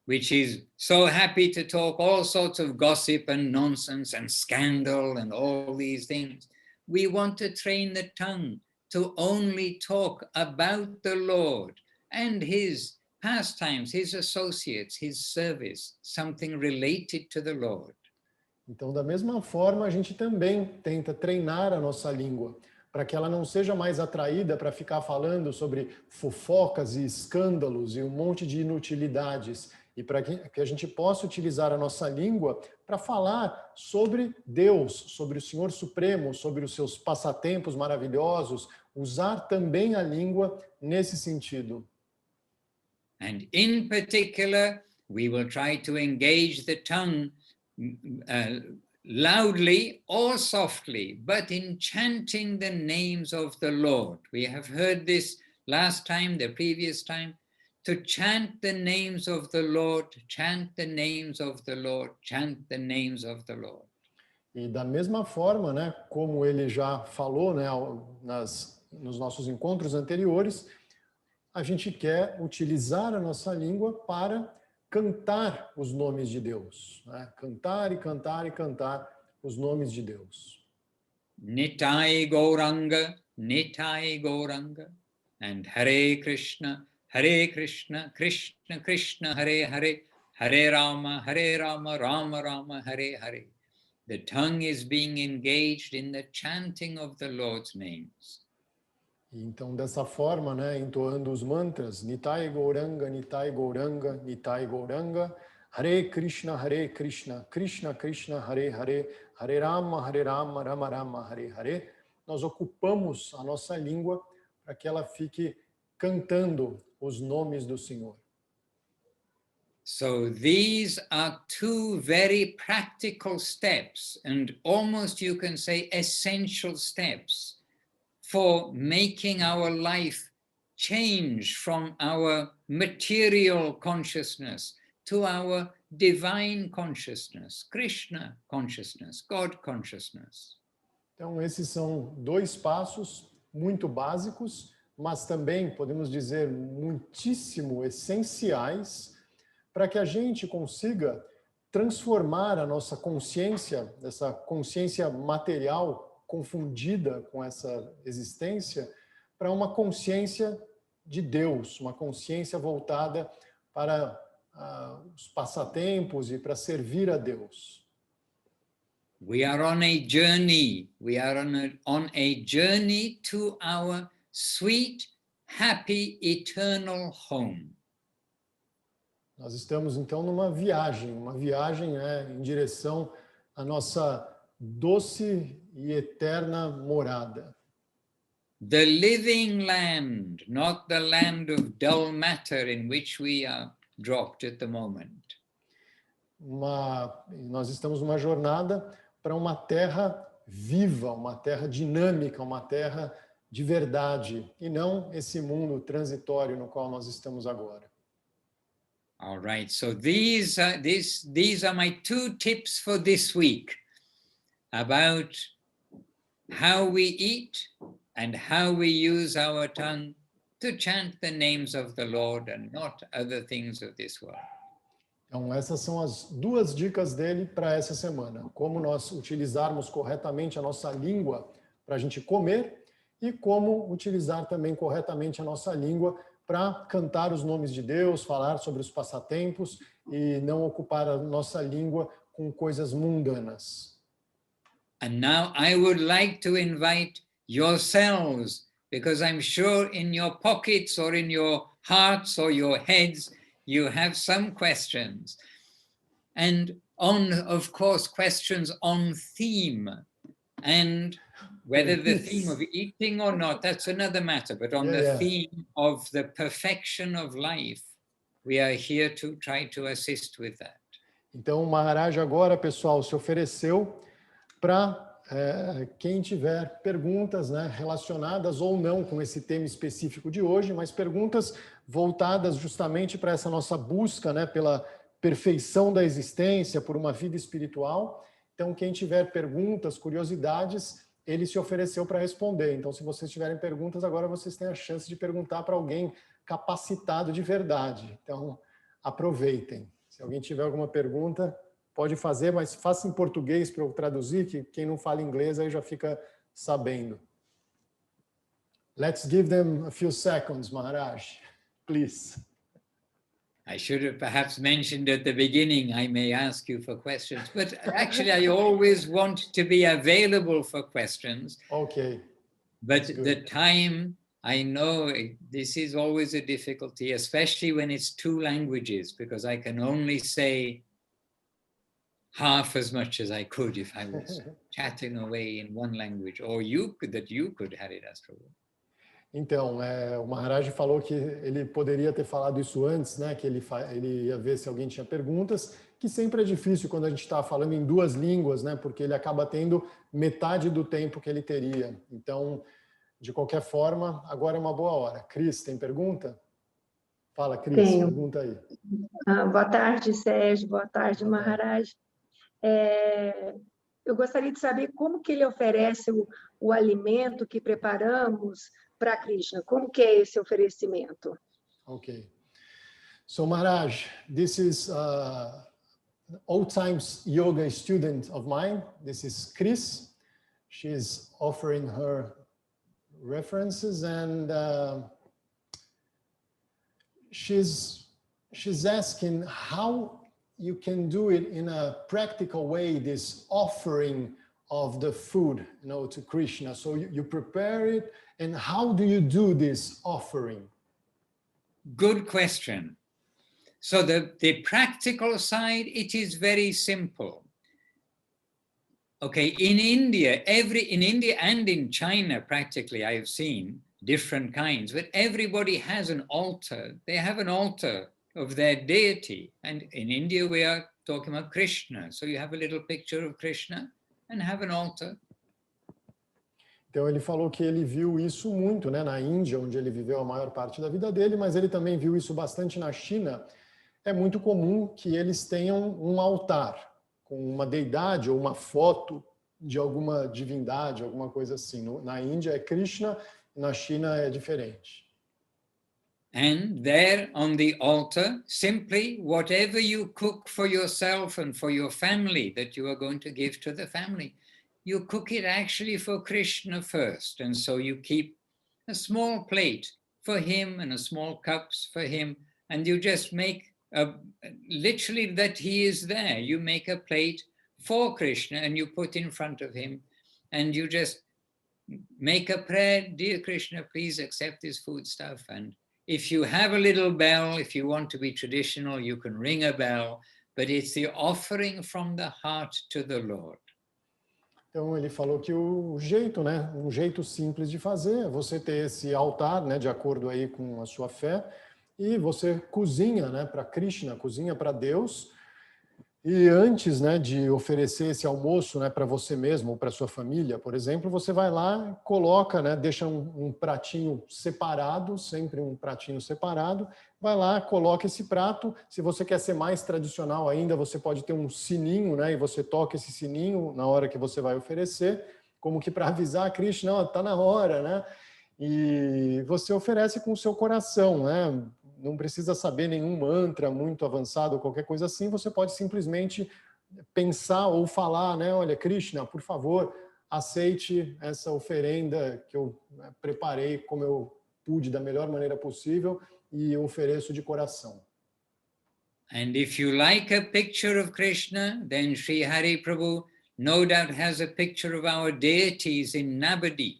which is so happy to talk all sorts of gossip and nonsense and scandal and all these things. We want to train the tongue to only talk about the Lord and his pastimes, his associates, his service, something related to the Lord. Então, da mesma forma, a gente também tenta treinar a nossa língua, para que ela não seja mais atraída para ficar falando sobre fofocas e escândalos e um monte de inutilidades, e para que a gente possa utilizar a nossa língua para falar sobre Deus, sobre o Senhor Supremo, sobre os seus passatempos maravilhosos, usar também a língua nesse sentido. And in particular, we will try to engage the tongue loudly or softly, but in chanting the names of the Lord. We have heard this last time, the previous time, to chant the names of the Lord, chant the names of the Lord, chant the names of the Lord. E da mesma forma, né, como ele já falou, né, nos nossos encontros anteriores, a gente quer utilizar a nossa língua para cantar os nomes de Deus, né? Cantar e cantar e cantar os nomes de Deus. Nitai Gauranga, and Hare Krishna, Krishna Krishna, Hare Hare, Hare Rama, Rama Rama, Hare Hare. The tongue is being engaged in the chanting of the Lord's names. Então, dessa forma, né, entoando os mantras, Nitai Gauranga, Nitai Gauranga, Nitai Gauranga, Hare Krishna, Krishna Krishna, Hare Hare, Hare Rama, Rama Rama, Hare Hare, nós ocupamos a nossa língua para que ela fique cantando os nomes do Senhor. So these are two very practical steps, and almost you can say essential steps for making our life change from our material consciousness to our divine consciousness, Krishna consciousness, God consciousness. Então, esses são dois passos muito básicos, mas também, podemos dizer, muitíssimo essenciais para que a gente consiga transformar a nossa consciência, essa consciência material confundida com essa existência, para uma consciência de Deus, uma consciência voltada para os passatempos e para servir a Deus. We are on a journey. We are on a journey to our sweet, happy, eternal home. Nós estamos, então, numa viagem em direção à nossa doce e eterna morada. The living land, not the land of dull matter in which we are dropped at the moment. Nós estamos numa jornada para uma terra viva, uma terra dinâmica, uma terra de verdade, e não esse mundo transitório no qual nós estamos agora. All right, so these are my 2 tips for this week about how we eat and how we use our tongue to chant the names of the Lord and not other things of this world. Então, essas são as 2 dicas dele para essa semana. Como nós utilizarmos corretamente a nossa língua para a gente comer e como utilizar também corretamente a nossa língua para cantar os nomes de Deus, falar sobre os passatempos e não ocupar a nossa língua com coisas mundanas. And now I would like to invite yourselves, because I'm sure in your pockets or in your hearts or your heads, you have some questions. And of course, questions on theme. And whether the theme of eating or not, that's another matter. But on the theme of the perfection of life, we are here to try to assist with that. Então, o Maharaj agora, pessoal, se ofereceu para quem tiver perguntas, né, relacionadas ou não com esse tema específico de hoje, mas perguntas voltadas justamente para essa nossa busca, né, pela perfeição da existência, por uma vida espiritual. Então, quem tiver perguntas, curiosidades, ele se ofereceu para responder. Então, se vocês tiverem perguntas, agora vocês têm a chance de perguntar para alguém capacitado de verdade. Então, aproveitem. Se alguém tiver alguma pergunta, pode fazer, mas faça em português para eu traduzir, que quem não fala inglês aí já fica sabendo. Let's give them a few seconds, Maharaj, please. I should have perhaps mentioned at the beginning, I may ask you for questions, but actually I always want to be available for questions. Okay. But the time, I know this is always a difficulty, especially when it's 2 languages, because I can only say half as much as I could if I was chatting away in one language, or you could Haridas Prabhu. Então, o Maharaj falou que ele poderia ter falado isso antes, né? Que ele ia ver se alguém tinha perguntas, que sempre é difícil quando a gente está falando em 2 línguas, né? Porque ele acaba tendo metade do tempo que ele teria. Então, de qualquer forma, agora é uma boa hora. Cris, tem pergunta? Fala, Cris, Tenho. pergunta aí. Boa tarde, Sérgio. Boa tarde, Maharaj. Eu gostaria de saber como que ele oferece o alimento que preparamos para Krishna. Como que é esse oferecimento? Okay. So Maharaj, this is old times yoga student of mine. This is Chris. She's offering her references and she's asking how you can do it in a practical way, this offering of the food, to Krishna. So you prepare it, and how do you do this offering? Good question. So the practical side, it is very simple. Okay, in India and in China, practically, I have seen different kinds, but everybody has an altar. They have an altar of their deity. And in India, we are talking about Krishna. So you have a little picture of Krishna and have an altar. Então ele falou que ele viu isso muito, né, na Índia, onde ele viveu a maior parte da vida dele, mas ele também viu isso bastante na China. É muito comum que eles tenham um altar com uma deidade ou uma foto de alguma divindade, alguma coisa assim. Na Índia é Krishna na China é diferente. And there on the altar, simply whatever you cook for yourself and for your family that you are going to give to the family, you cook it actually for Krishna first. And so you keep a small plate for him and a small cups for him. And you just make literally that he is there. You make a plate for Krishna and you put in front of him. And you just make a prayer, dear Krishna, please accept this foodstuff. And if you have a little bell, if you want to be traditional, you can ring a bell, but it's the offering from the heart to the Lord. Então ele falou que o jeito, né, um jeito simples de fazer é você ter esse altar, né, de acordo aí com a sua fé, e você cozinha, né, para Krishna, cozinha para Deus. E antes, né, de oferecer esse almoço, né, para você mesmo ou para sua família, por exemplo, você vai lá, coloca, né, deixa um pratinho separado, sempre um pratinho separado, vai lá, coloca esse prato. Se você quer ser mais tradicional ainda, você pode ter um sininho, né, e você toca esse sininho na hora que você vai oferecer, como que para avisar a Krishna, não, está na hora, né? E você oferece com o seu coração, né? Não precisa saber nenhum mantra muito avançado ou qualquer coisa assim, você pode simplesmente pensar ou falar, né? Olha, Krishna, por favor, aceite essa oferenda que eu preparei como eu pude, da melhor maneira possível, e ofereço de coração. And if you like a picture of Krishna, then Sri Hari Prabhu no doubt has a picture of our deities in Navadip.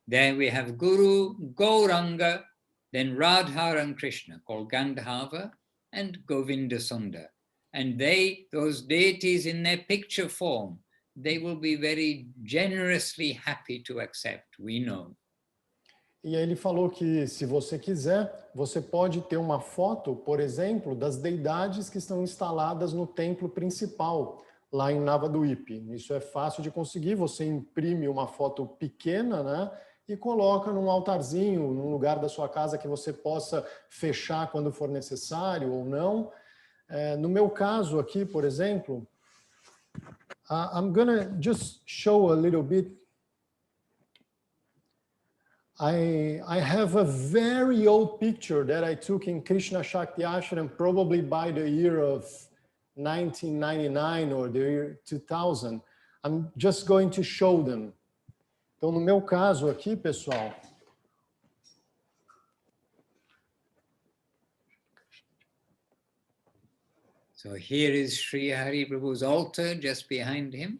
There we have Guru, Gauranga, then Radha and Krishna, called Gandharva, and Govinda Sundar. And those deities in their picture form, they will be very generously happy to accept, we know. E aí ele falou que, se você quiser, você pode ter uma foto, por exemplo, das deidades que estão instaladas no templo principal, lá em Navadvip. Isso é fácil de conseguir, você imprime uma foto pequena, né? E coloca num altarzinho, num lugar da sua casa que você possa fechar quando for necessário ou não. No meu caso aqui, por exemplo, I'm gonna just show a little bit. I have a very old picture that I took in Krishna Shakti Ashram, probably by the year of 1999 or the year 2000. I'm just going to show them. Então, no meu caso aqui, pessoal, so here is Sri Hari Prabhu's altar just behind him.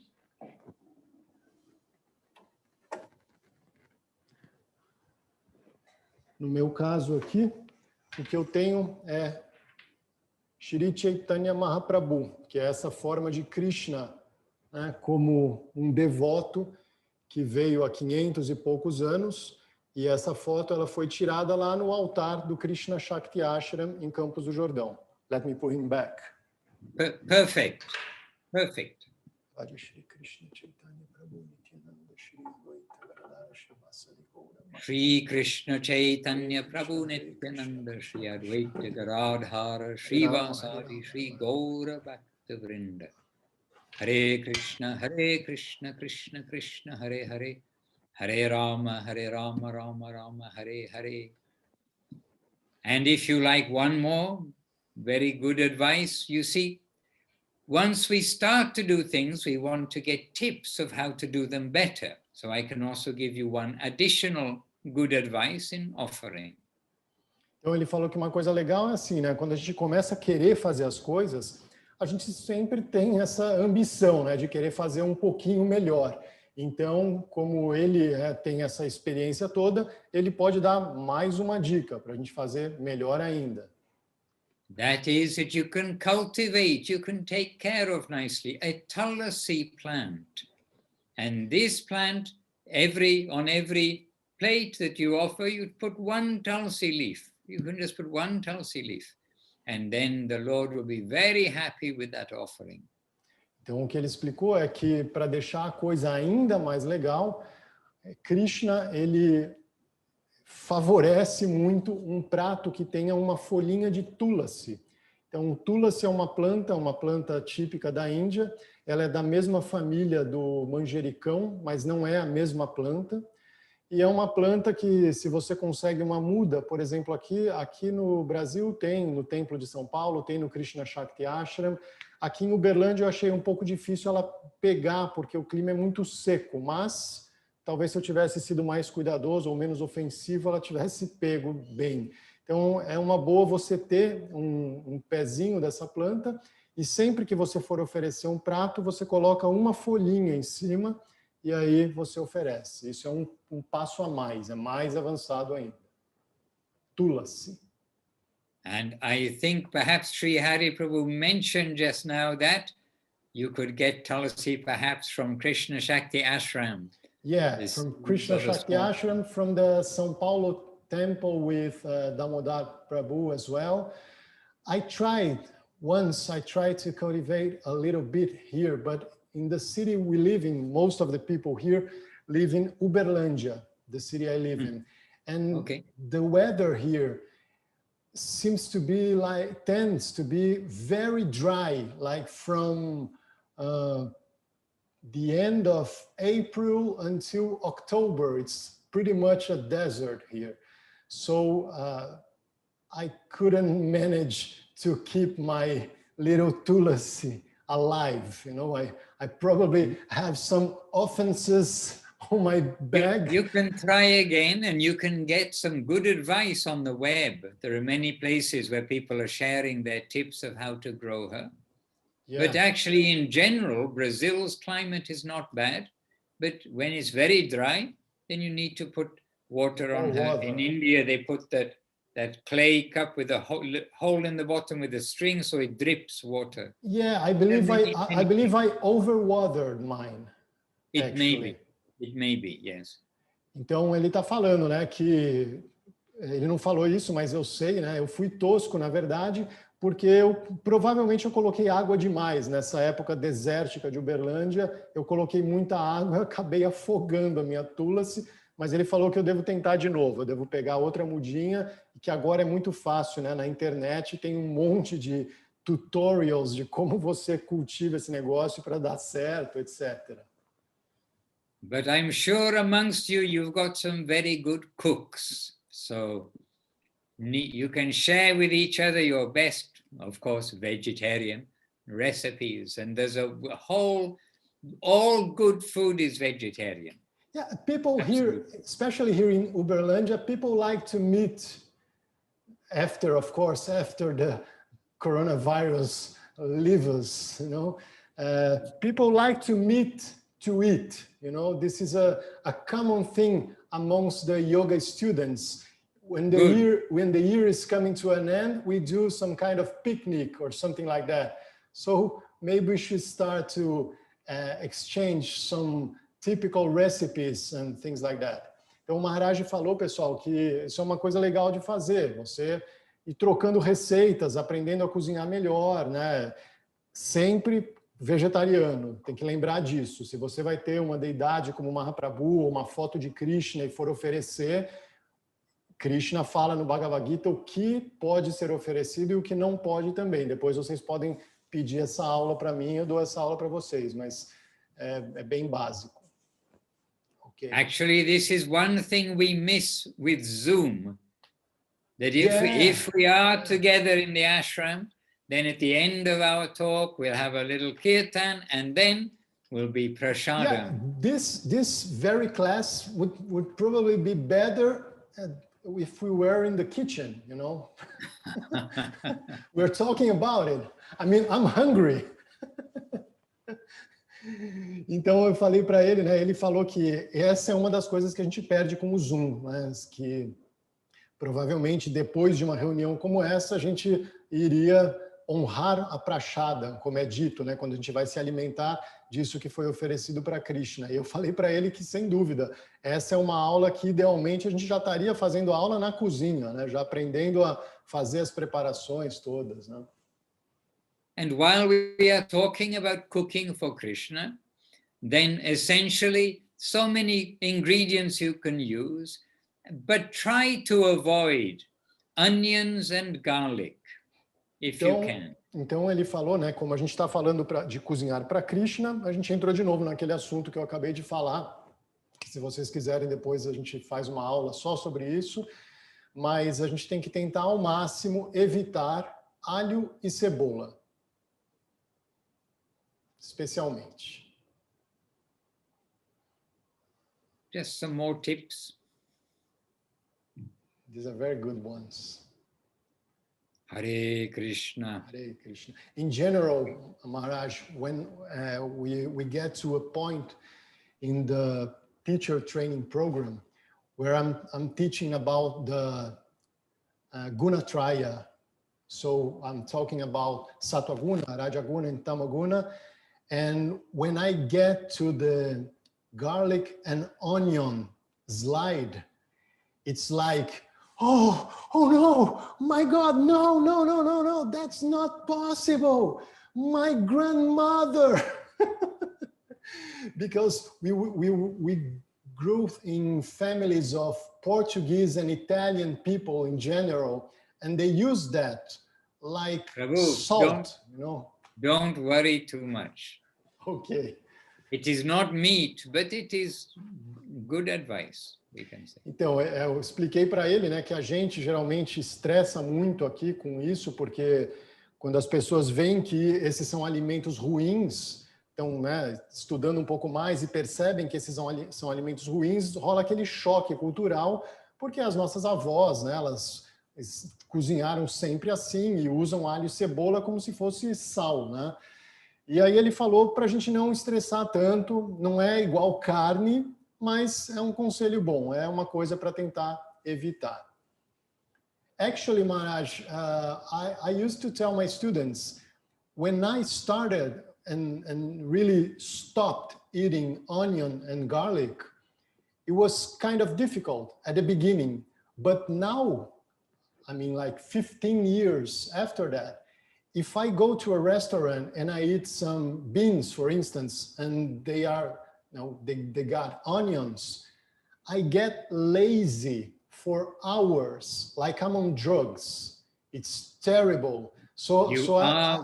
No meu caso aqui, o que eu tenho é Shri Chaitanya Mahaprabhu, que é essa forma de Krishna, né, como um devoto que veio há 500 e poucos anos, e essa foto ela foi tirada lá no altar do Krishna Shakti Ashram em Campos do Jordão. Let me put him back. Perfect. Perfect. Shri Krishna Chaitanya Prabhu Nityananda Shri Advaita Garadhara Shri Vasadi Shri Gaura Bhakta Vrinda Hare Krishna Krishna Krishna Hare Hare Hare Rama Rama Rama Hare Hare. And if you like one more very good advice, you see, once we start to do things, we want to get tips of how to do them better. So I can also give you one additional good advice in offering. Então ele falou que uma coisa legal é assim, né? Quando a gente começa a querer fazer as coisas, a gente sempre tem essa ambição, né, de querer fazer um pouquinho melhor. Então, como ele tem essa experiência toda, ele pode dar mais uma dica para a gente fazer melhor ainda. That is that you can cultivate, you can take care of nicely a tulsi plant. And this plant, on every plate that you offer, you put one tulsi leaf. You can just put one tulsi leaf. And then the Lord will be very happy with that offering. Então, o que ele explicou é que, para deixar a coisa ainda mais legal, Krishna, ele favorece muito um prato que tenha uma folhinha de tulasi. Então, tulasi é uma planta típica da Índia. Ela é da mesma família do manjericão, mas não é a mesma planta. E é uma planta que, se você consegue uma muda, por exemplo, aqui no Brasil tem, no Templo de São Paulo, tem no Krishna Shakti Ashram. Aqui em Uberlândia eu achei um pouco difícil ela pegar, porque o clima é muito seco, mas talvez se eu tivesse sido mais cuidadoso ou menos ofensivo, ela tivesse pego bem. Então é uma boa você ter um pezinho dessa planta, e sempre que você for oferecer um prato, você coloca uma folhinha em cima, e aí você oferece. Isso é um passo a mais, é mais avançado ainda. Tulasi. And I think perhaps Sri Hari Prabhu mentioned just now that you could get tulsi perhaps from Krishna Shakti Ashram. Yeah, from Krishna Shakti Ashram, from the São Paulo temple with Damodar Prabhu as well. I tried to cultivate a little bit here, but in the city we live in, most of the people here live in Uberlândia, the city I live in. And the weather here tends to be very dry, like from the end of April until October. It's pretty much a desert here. So I couldn't manage to keep my little tulasi alive. You know, I probably have some offenses on my bag. You can try again, and you can get some good advice on the web. There are many places where people are sharing their tips of how to grow her. Yeah. But actually, in general, Brazil's climate is not bad. But when it's very dry, then you need to put water on her. In India, they put that clay cup with a hole in the bottom with a string, so it drips water. Yeah, I believe I overwatered mine. It may be, yes. Então ele está falando, né, que ele não falou isso, mas eu sei, né? Eu fui tosco, na verdade, porque provavelmente eu coloquei água demais nessa época desértica de Uberlândia. Eu coloquei muita água, acabei afogando a minha tulasi. Mas ele falou que eu devo tentar de novo, eu devo pegar outra mudinha, que agora é muito fácil, né? Na internet tem um monte de tutorials de como você cultiva esse negócio para dar certo, etc. But I'm sure amongst you, you've got some very good cooks. So you can share with each other your best, of course, vegetarian recipes. And there's all good food is vegetarian. Yeah, people here, especially here in Uberlândia, people like to meet after the coronavirus leaves us, you know. People like to meet to eat, you know. This is a common thing amongst the yoga students. When the year is coming to an end, we do some kind of picnic or something like that. So maybe we should start to exchange some typical recipes and things like that. Então o Maharaj falou, pessoal, que isso é uma coisa legal de fazer, você ir trocando receitas, aprendendo a cozinhar melhor, né? Sempre vegetariano, tem que lembrar disso. Se você vai ter uma deidade como Mahaprabhu ou uma foto de Krishna e for oferecer, Krishna fala no Bhagavad Gita o que pode ser oferecido e o que não pode também. Depois vocês podem pedir essa aula para mim, eu dou essa aula para vocês, mas é bem básico. Okay. Actually, this is one thing we miss with Zoom. That if we are together in the ashram, then at the end of our talk, we'll have a little kirtan, and then we'll be prasadam. Yeah, this very class would probably be better if we were in the kitchen, you know. We're talking about it. I mean, I'm hungry. Então eu falei para ele, né? Ele falou que essa é uma das coisas que a gente perde com o Zoom, né? Que provavelmente depois de uma reunião como essa a gente iria honrar a prachada, como é dito, né? Quando a gente vai se alimentar disso que foi oferecido para Krishna. E eu falei para ele que, sem dúvida, essa é uma aula que idealmente a gente já estaria fazendo aula na cozinha, né? Já aprendendo a fazer as preparações todas, né? And while we are talking about cooking for Krishna, then essentially so many ingredients you can use, but try to avoid onions and garlic, if you can. Então ele falou, né, como a gente está falando de cozinhar para Krishna, a gente entrou de novo naquele assunto que eu acabei de falar, Se vocês quiserem, depois a gente faz uma aula só sobre isso, mas a gente tem que tentar ao máximo evitar alho e cebola, especialmente. Just some more tips. These are very good ones. Hare Krishna. Hare Krishna. In general, Maharaj, when we get to a point in the teacher training program where I'm teaching about the Gunatraya, so I'm talking about Sattva Guna, Raja Guna, and Tamaguna, and when I get to the garlic and onion slide, it's like, oh no, my God, no, that's not possible. My grandmother, because we grew in families of Portuguese and Italian people in general, and they use that like Prabhu, salt, you know. Don't worry too much. Okay. It is not meat, but it is good advice, we can say. Então, eu expliquei para ele, né, que a gente geralmente estressa muito aqui com isso, porque quando as pessoas veem que esses são alimentos ruins, então, né, estudando um pouco mais e percebem que esses são alimentos ruins, rola aquele choque cultural, porque as nossas avós, né, elas cozinharam sempre assim e usam alho e cebola como se fosse sal, né? E aí ele falou para a gente não estressar tanto, não é igual carne, mas é um conselho bom, é uma coisa para tentar evitar. Actually, Maharaj, I used to tell my students, when I started and really stopped eating onion and garlic, it was kind of difficult at the beginning, but now, I mean, like 15 years after that, if I go to a restaurant and I eat some beans, for instance, and they are, you know, they got onions, I get lazy for hours, like I'm on drugs. It's terrible. So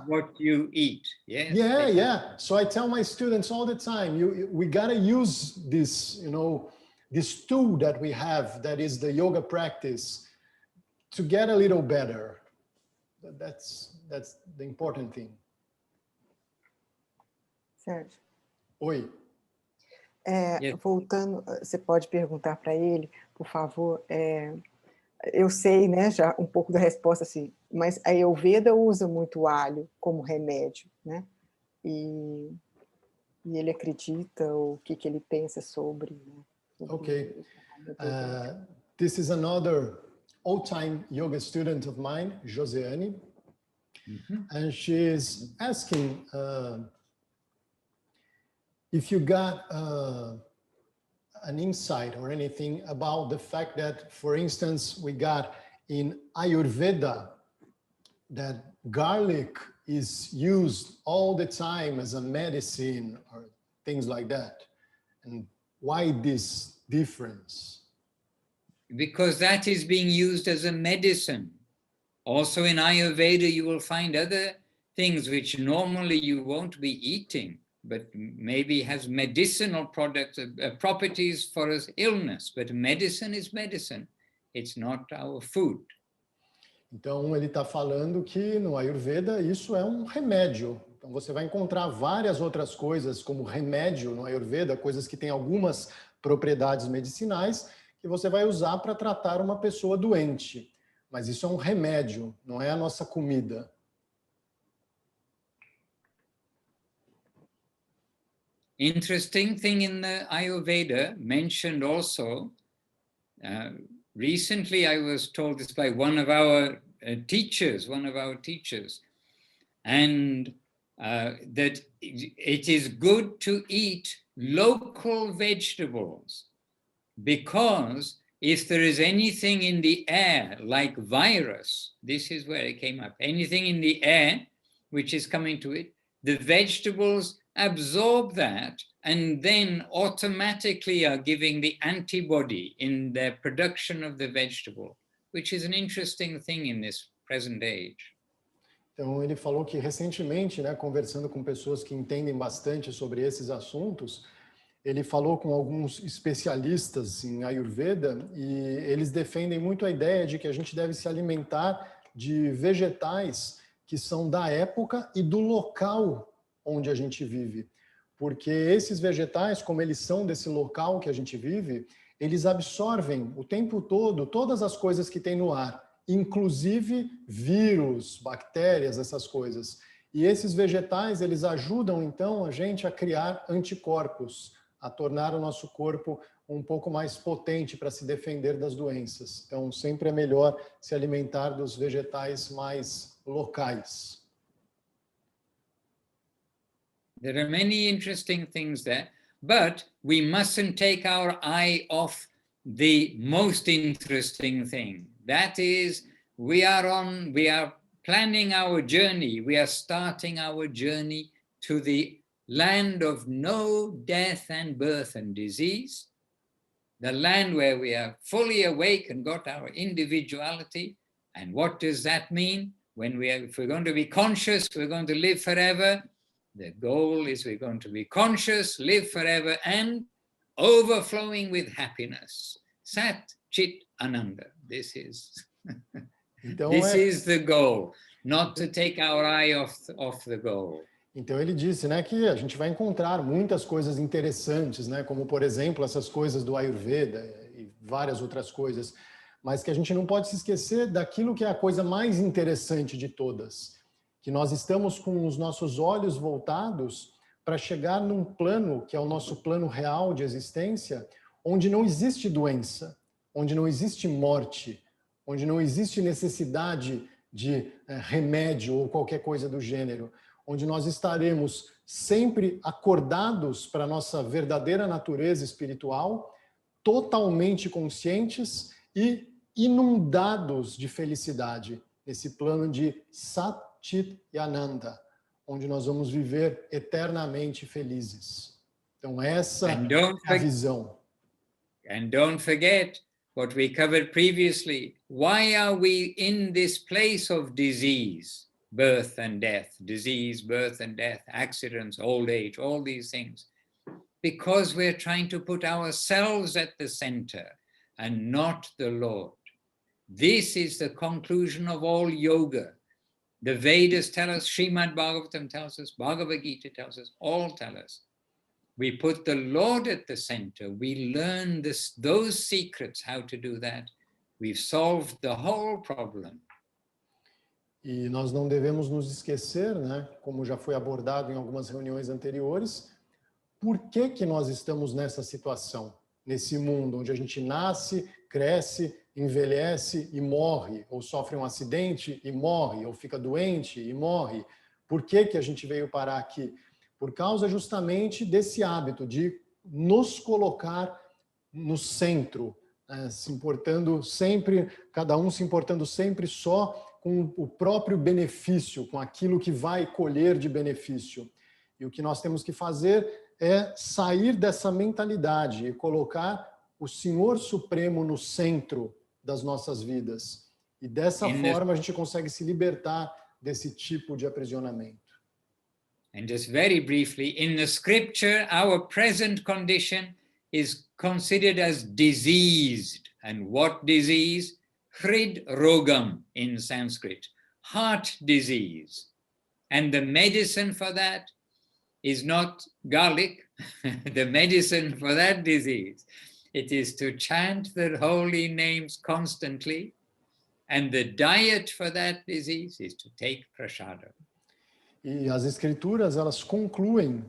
What you eat. Yes. Yeah. So I tell my students all the time, we gotta use this, you know, this tool that we have, that is the yoga practice, to get a little better. That's the important thing. Sérgio. Oi. Voltando, você pode perguntar para ele, por favor. Eu sei, né, já um pouco da resposta, assim, mas a Ayurveda usa muito alho como remédio, né? E ele acredita, o que ele pensa sobre, né? Okay. This is another old-time yoga student of mine, Josiane, and she's asking if you got an insight or anything about the fact that, for instance, we got in Ayurveda that garlic is used all the time as a medicine or things like that. And why this difference? Because that is being used as a medicine. Also in Ayurveda, you will find other things which normally you won't be eating, but maybe has medicinal properties for us illness. But medicine is medicine. It's not our food. Então, ele está falando que no Ayurveda isso é um remédio. Então, você vai encontrar várias outras coisas como remédio no Ayurveda, coisas que têm algumas propriedades medicinais, que você vai usar para tratar uma pessoa doente. Mas isso é um remédio, não é a nossa comida. Interesting thing in the Ayurveda, mentioned also, recently I was told this by one of our teachers, and that it is good to eat local vegetables, because if there is anything in the air, like virus, this is where it came up, anything in the air which is coming to it, the vegetables absorb that and then automatically are giving the antibody in their production of the vegetable, which is an interesting thing in this present age. Então, ele falou que recentemente, né, conversando com pessoas que entendem bastante sobre esses assuntos, ele falou com alguns especialistas em Ayurveda e eles defendem muito a ideia de que a gente deve se alimentar de vegetais que são da época e do local onde a gente vive. Porque esses vegetais, como eles são desse local que a gente vive, eles absorvem o tempo todo todas as coisas que tem no ar, inclusive vírus, bactérias, essas coisas. E esses vegetais, eles ajudam, então, a gente a criar anticorpos, a tornar o nosso corpo um pouco mais potente para se defender das doenças. Então, sempre é melhor se alimentar dos vegetais mais locais. There are many interesting things there, but we mustn't take our eye off the most interesting thing. That is, we are planning our journey, we are starting our journey to the land of no death and birth and disease, the land where we are fully awake and got our individuality. And what does that mean? If we're going to be conscious, we're going to live forever. The goal is we're going to be conscious, live forever, and overflowing with happiness. Sat Chit Ananda. This is is the goal, not to take our eye off the goal. Então ele disse, né, que a gente vai encontrar muitas coisas interessantes, né, como por exemplo essas coisas do Ayurveda e várias outras coisas, mas que a gente não pode se esquecer daquilo que é a coisa mais interessante de todas, que nós estamos com os nossos olhos voltados para chegar num plano que é o nosso plano real de existência, onde não existe doença, onde não existe morte, onde não existe necessidade de remédio ou qualquer coisa do gênero, onde nós estaremos sempre acordados para a nossa verdadeira natureza espiritual, totalmente conscientes e inundados de felicidade, nesse plano de Sat Chit e Ananda, onde nós vamos viver eternamente felizes. Então essa é a visão. And don't forget what we covered previously. Why are we in this place of disease, birth and death, disease, birth and death, accidents, old age, all these things? Because we're trying to put ourselves at the center and not the Lord. This is the conclusion of all yoga. The Vedas tell us, Srimad Bhagavatam tells us, Bhagavad Gita tells us, all tell us. We put the Lord at the center. We learn those secrets, how to do that. We've solved the whole problem. E nós não devemos nos esquecer, né, como já foi abordado em algumas reuniões anteriores, por que que nós estamos nessa situação, nesse mundo onde a gente nasce, cresce, envelhece e morre, ou sofre um acidente e morre, ou fica doente e morre. Por que que a gente veio parar aqui? Por causa justamente desse hábito de nos colocar no centro, se importando sempre, cada um se importando sempre só com o próprio benefício, com aquilo que vai colher de benefício. E o que nós temos que fazer é sair dessa mentalidade e colocar o Senhor Supremo no centro das nossas vidas. E dessa forma a gente consegue se libertar desse tipo de aprisionamento. And just very briefly, in the scripture, our present condition is considered as diseased. And what disease? Hrid rogam in Sanskrit, heart disease. And the medicine for that is not garlic. The medicine for that disease, it is to chant the holy names constantly. And the diet for that disease is to take prashadam. E as escrituras, elas concluem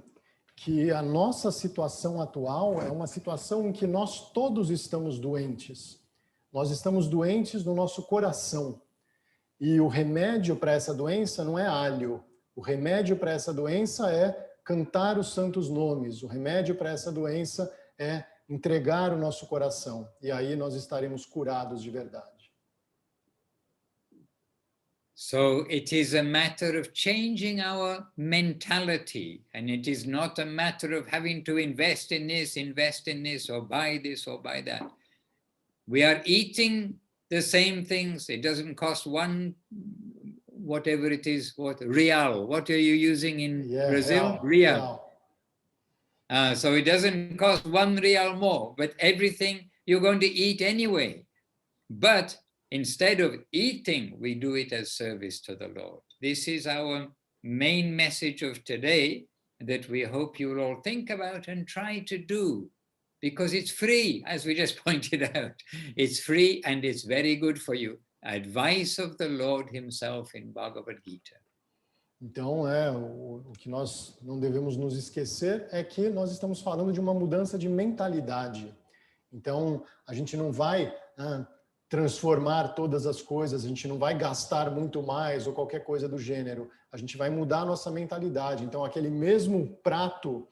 que a nossa situação atual é uma situação em que nós todos estamos doentes. Nós estamos doentes no nosso coração. E o remédio para essa doença não é alho. O remédio para essa doença é cantar os santos nomes. O remédio para essa doença é entregar o nosso coração. E aí nós estaremos curados de verdade. So it is a matter of changing our mentality, and it is not a matter of having to invest in this, or buy this or buy that. We are eating the same things. It doesn't cost one, whatever it is, real. What are you using in Brazil? Real. So it doesn't cost 1 real more, but everything you're going to eat anyway. But instead of eating, we do it as service to the Lord. This is our main message of today that we hope you'll all think about and try to do, because it's free, as we just pointed out. It's free and it's very good for you. Advice of the Lord himself in Bhagavad Gita. Então, o que nós não devemos nos esquecer é que nós estamos falando de uma mudança de mentalidade. Então, a gente não vai transformar todas as coisas, a gente não vai gastar muito mais ou qualquer coisa do gênero. A gente vai mudar a nossa mentalidade. Então, aquele mesmo prato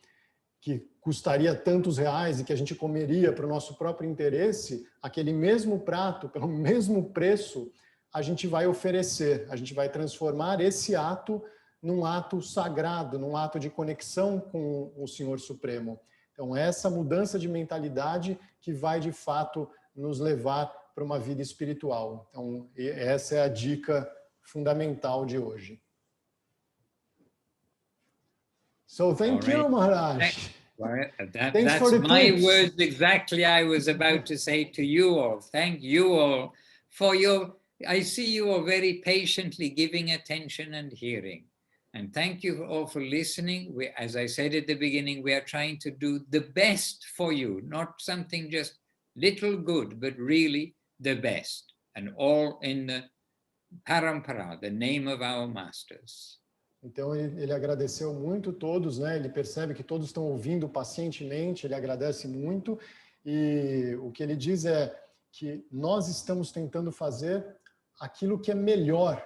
que custaria tantos reais e que a gente comeria para o nosso próprio interesse, aquele mesmo prato, pelo mesmo preço, a gente vai oferecer, a gente vai transformar esse ato num ato sagrado, num ato de conexão com o Senhor Supremo. Então, essa mudança de mentalidade que vai, de fato, nos levar para uma vida espiritual. Então, essa é a dica fundamental de hoje. So, thank you, Maharaj. Well, Thanks for that's the my tips. words exactly I was about to say to you all. Thank you all for your, I see you all very patiently giving attention and hearing. And thank you all for listening. As I said at the beginning, we are trying to do the best for you, not something just little good, but really the best. And all in the Parampara, the name of our masters. Então, ele agradeceu muito todos, né? Ele percebe que todos estão ouvindo pacientemente, ele agradece muito. E o que ele diz é que nós estamos tentando fazer aquilo que é melhor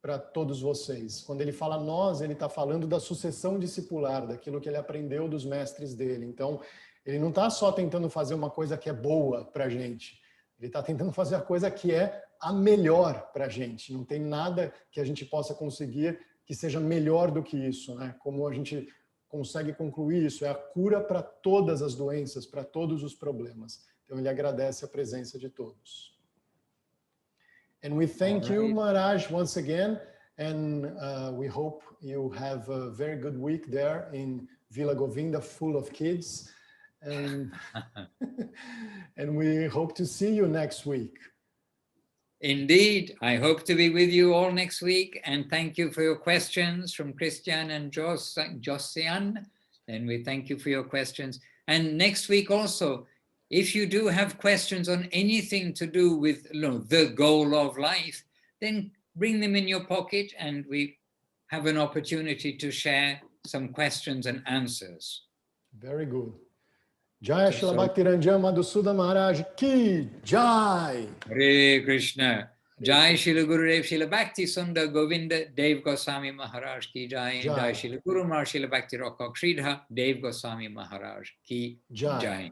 para todos vocês. Quando ele fala nós, ele está falando da sucessão discipular, daquilo que ele aprendeu dos mestres dele. Então, ele não está só tentando fazer uma coisa que é boa para a gente. Ele está tentando fazer a coisa que é a melhor para a gente. Não tem nada que a gente possa conseguir que seja melhor do que isso, né? Como a gente consegue concluir isso? É a cura para todas as doenças, para todos os problemas. Então, ele agradece a presença de todos. And we thank you, Maharaj, once again, and we hope you have a very good week there in Vila Govinda, full of kids. And, and we hope to see you next week. Indeed, I hope to be with you all next week, and thank you for your questions from Christian and Josian. And we thank you for your questions. And next week also, if you do have questions on anything to do with the goal of life, then bring them in your pocket and we have an opportunity to share some questions and answers. Very good. Jai Srila Bhaktiranjan Madhusudan Maharaj ki Jai. Hare Krishna. Jai Srila Gurudev Srila Bhakti Sundar Govinda Dev Goswami Maharaj ki Jai. Jai Srila Guru Maharaj Srila Bhakti Rockok Sridhar Dev Goswami Maharaj ki Jai.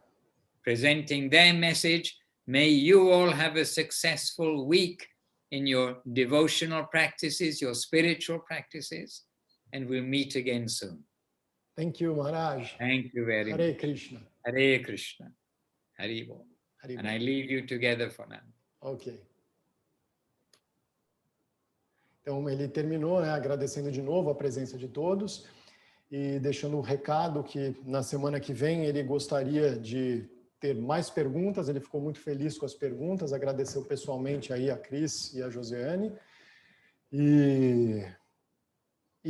Presenting their message, may you all have a successful week in your devotional practices, your spiritual practices, and we'll meet again soon. Thank you, Maharaj. Thank you very much. Hare Krishna. Hare Krishna. Hare Bol. And I leave you together for now. Ok. Então, ele terminou, né, agradecendo de novo a presença de todos e deixando um recado que na semana que vem ele gostaria de ter mais perguntas. Ele ficou muito feliz com as perguntas, agradeceu pessoalmente aí a Cris e a Josiane. E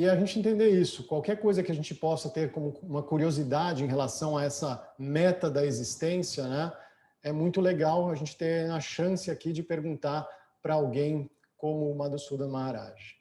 a gente entender isso, qualquer coisa que a gente possa ter como uma curiosidade em relação a essa meta da existência, né, é muito legal a gente ter a chance aqui de perguntar para alguém como o Madhusudan Maharaj.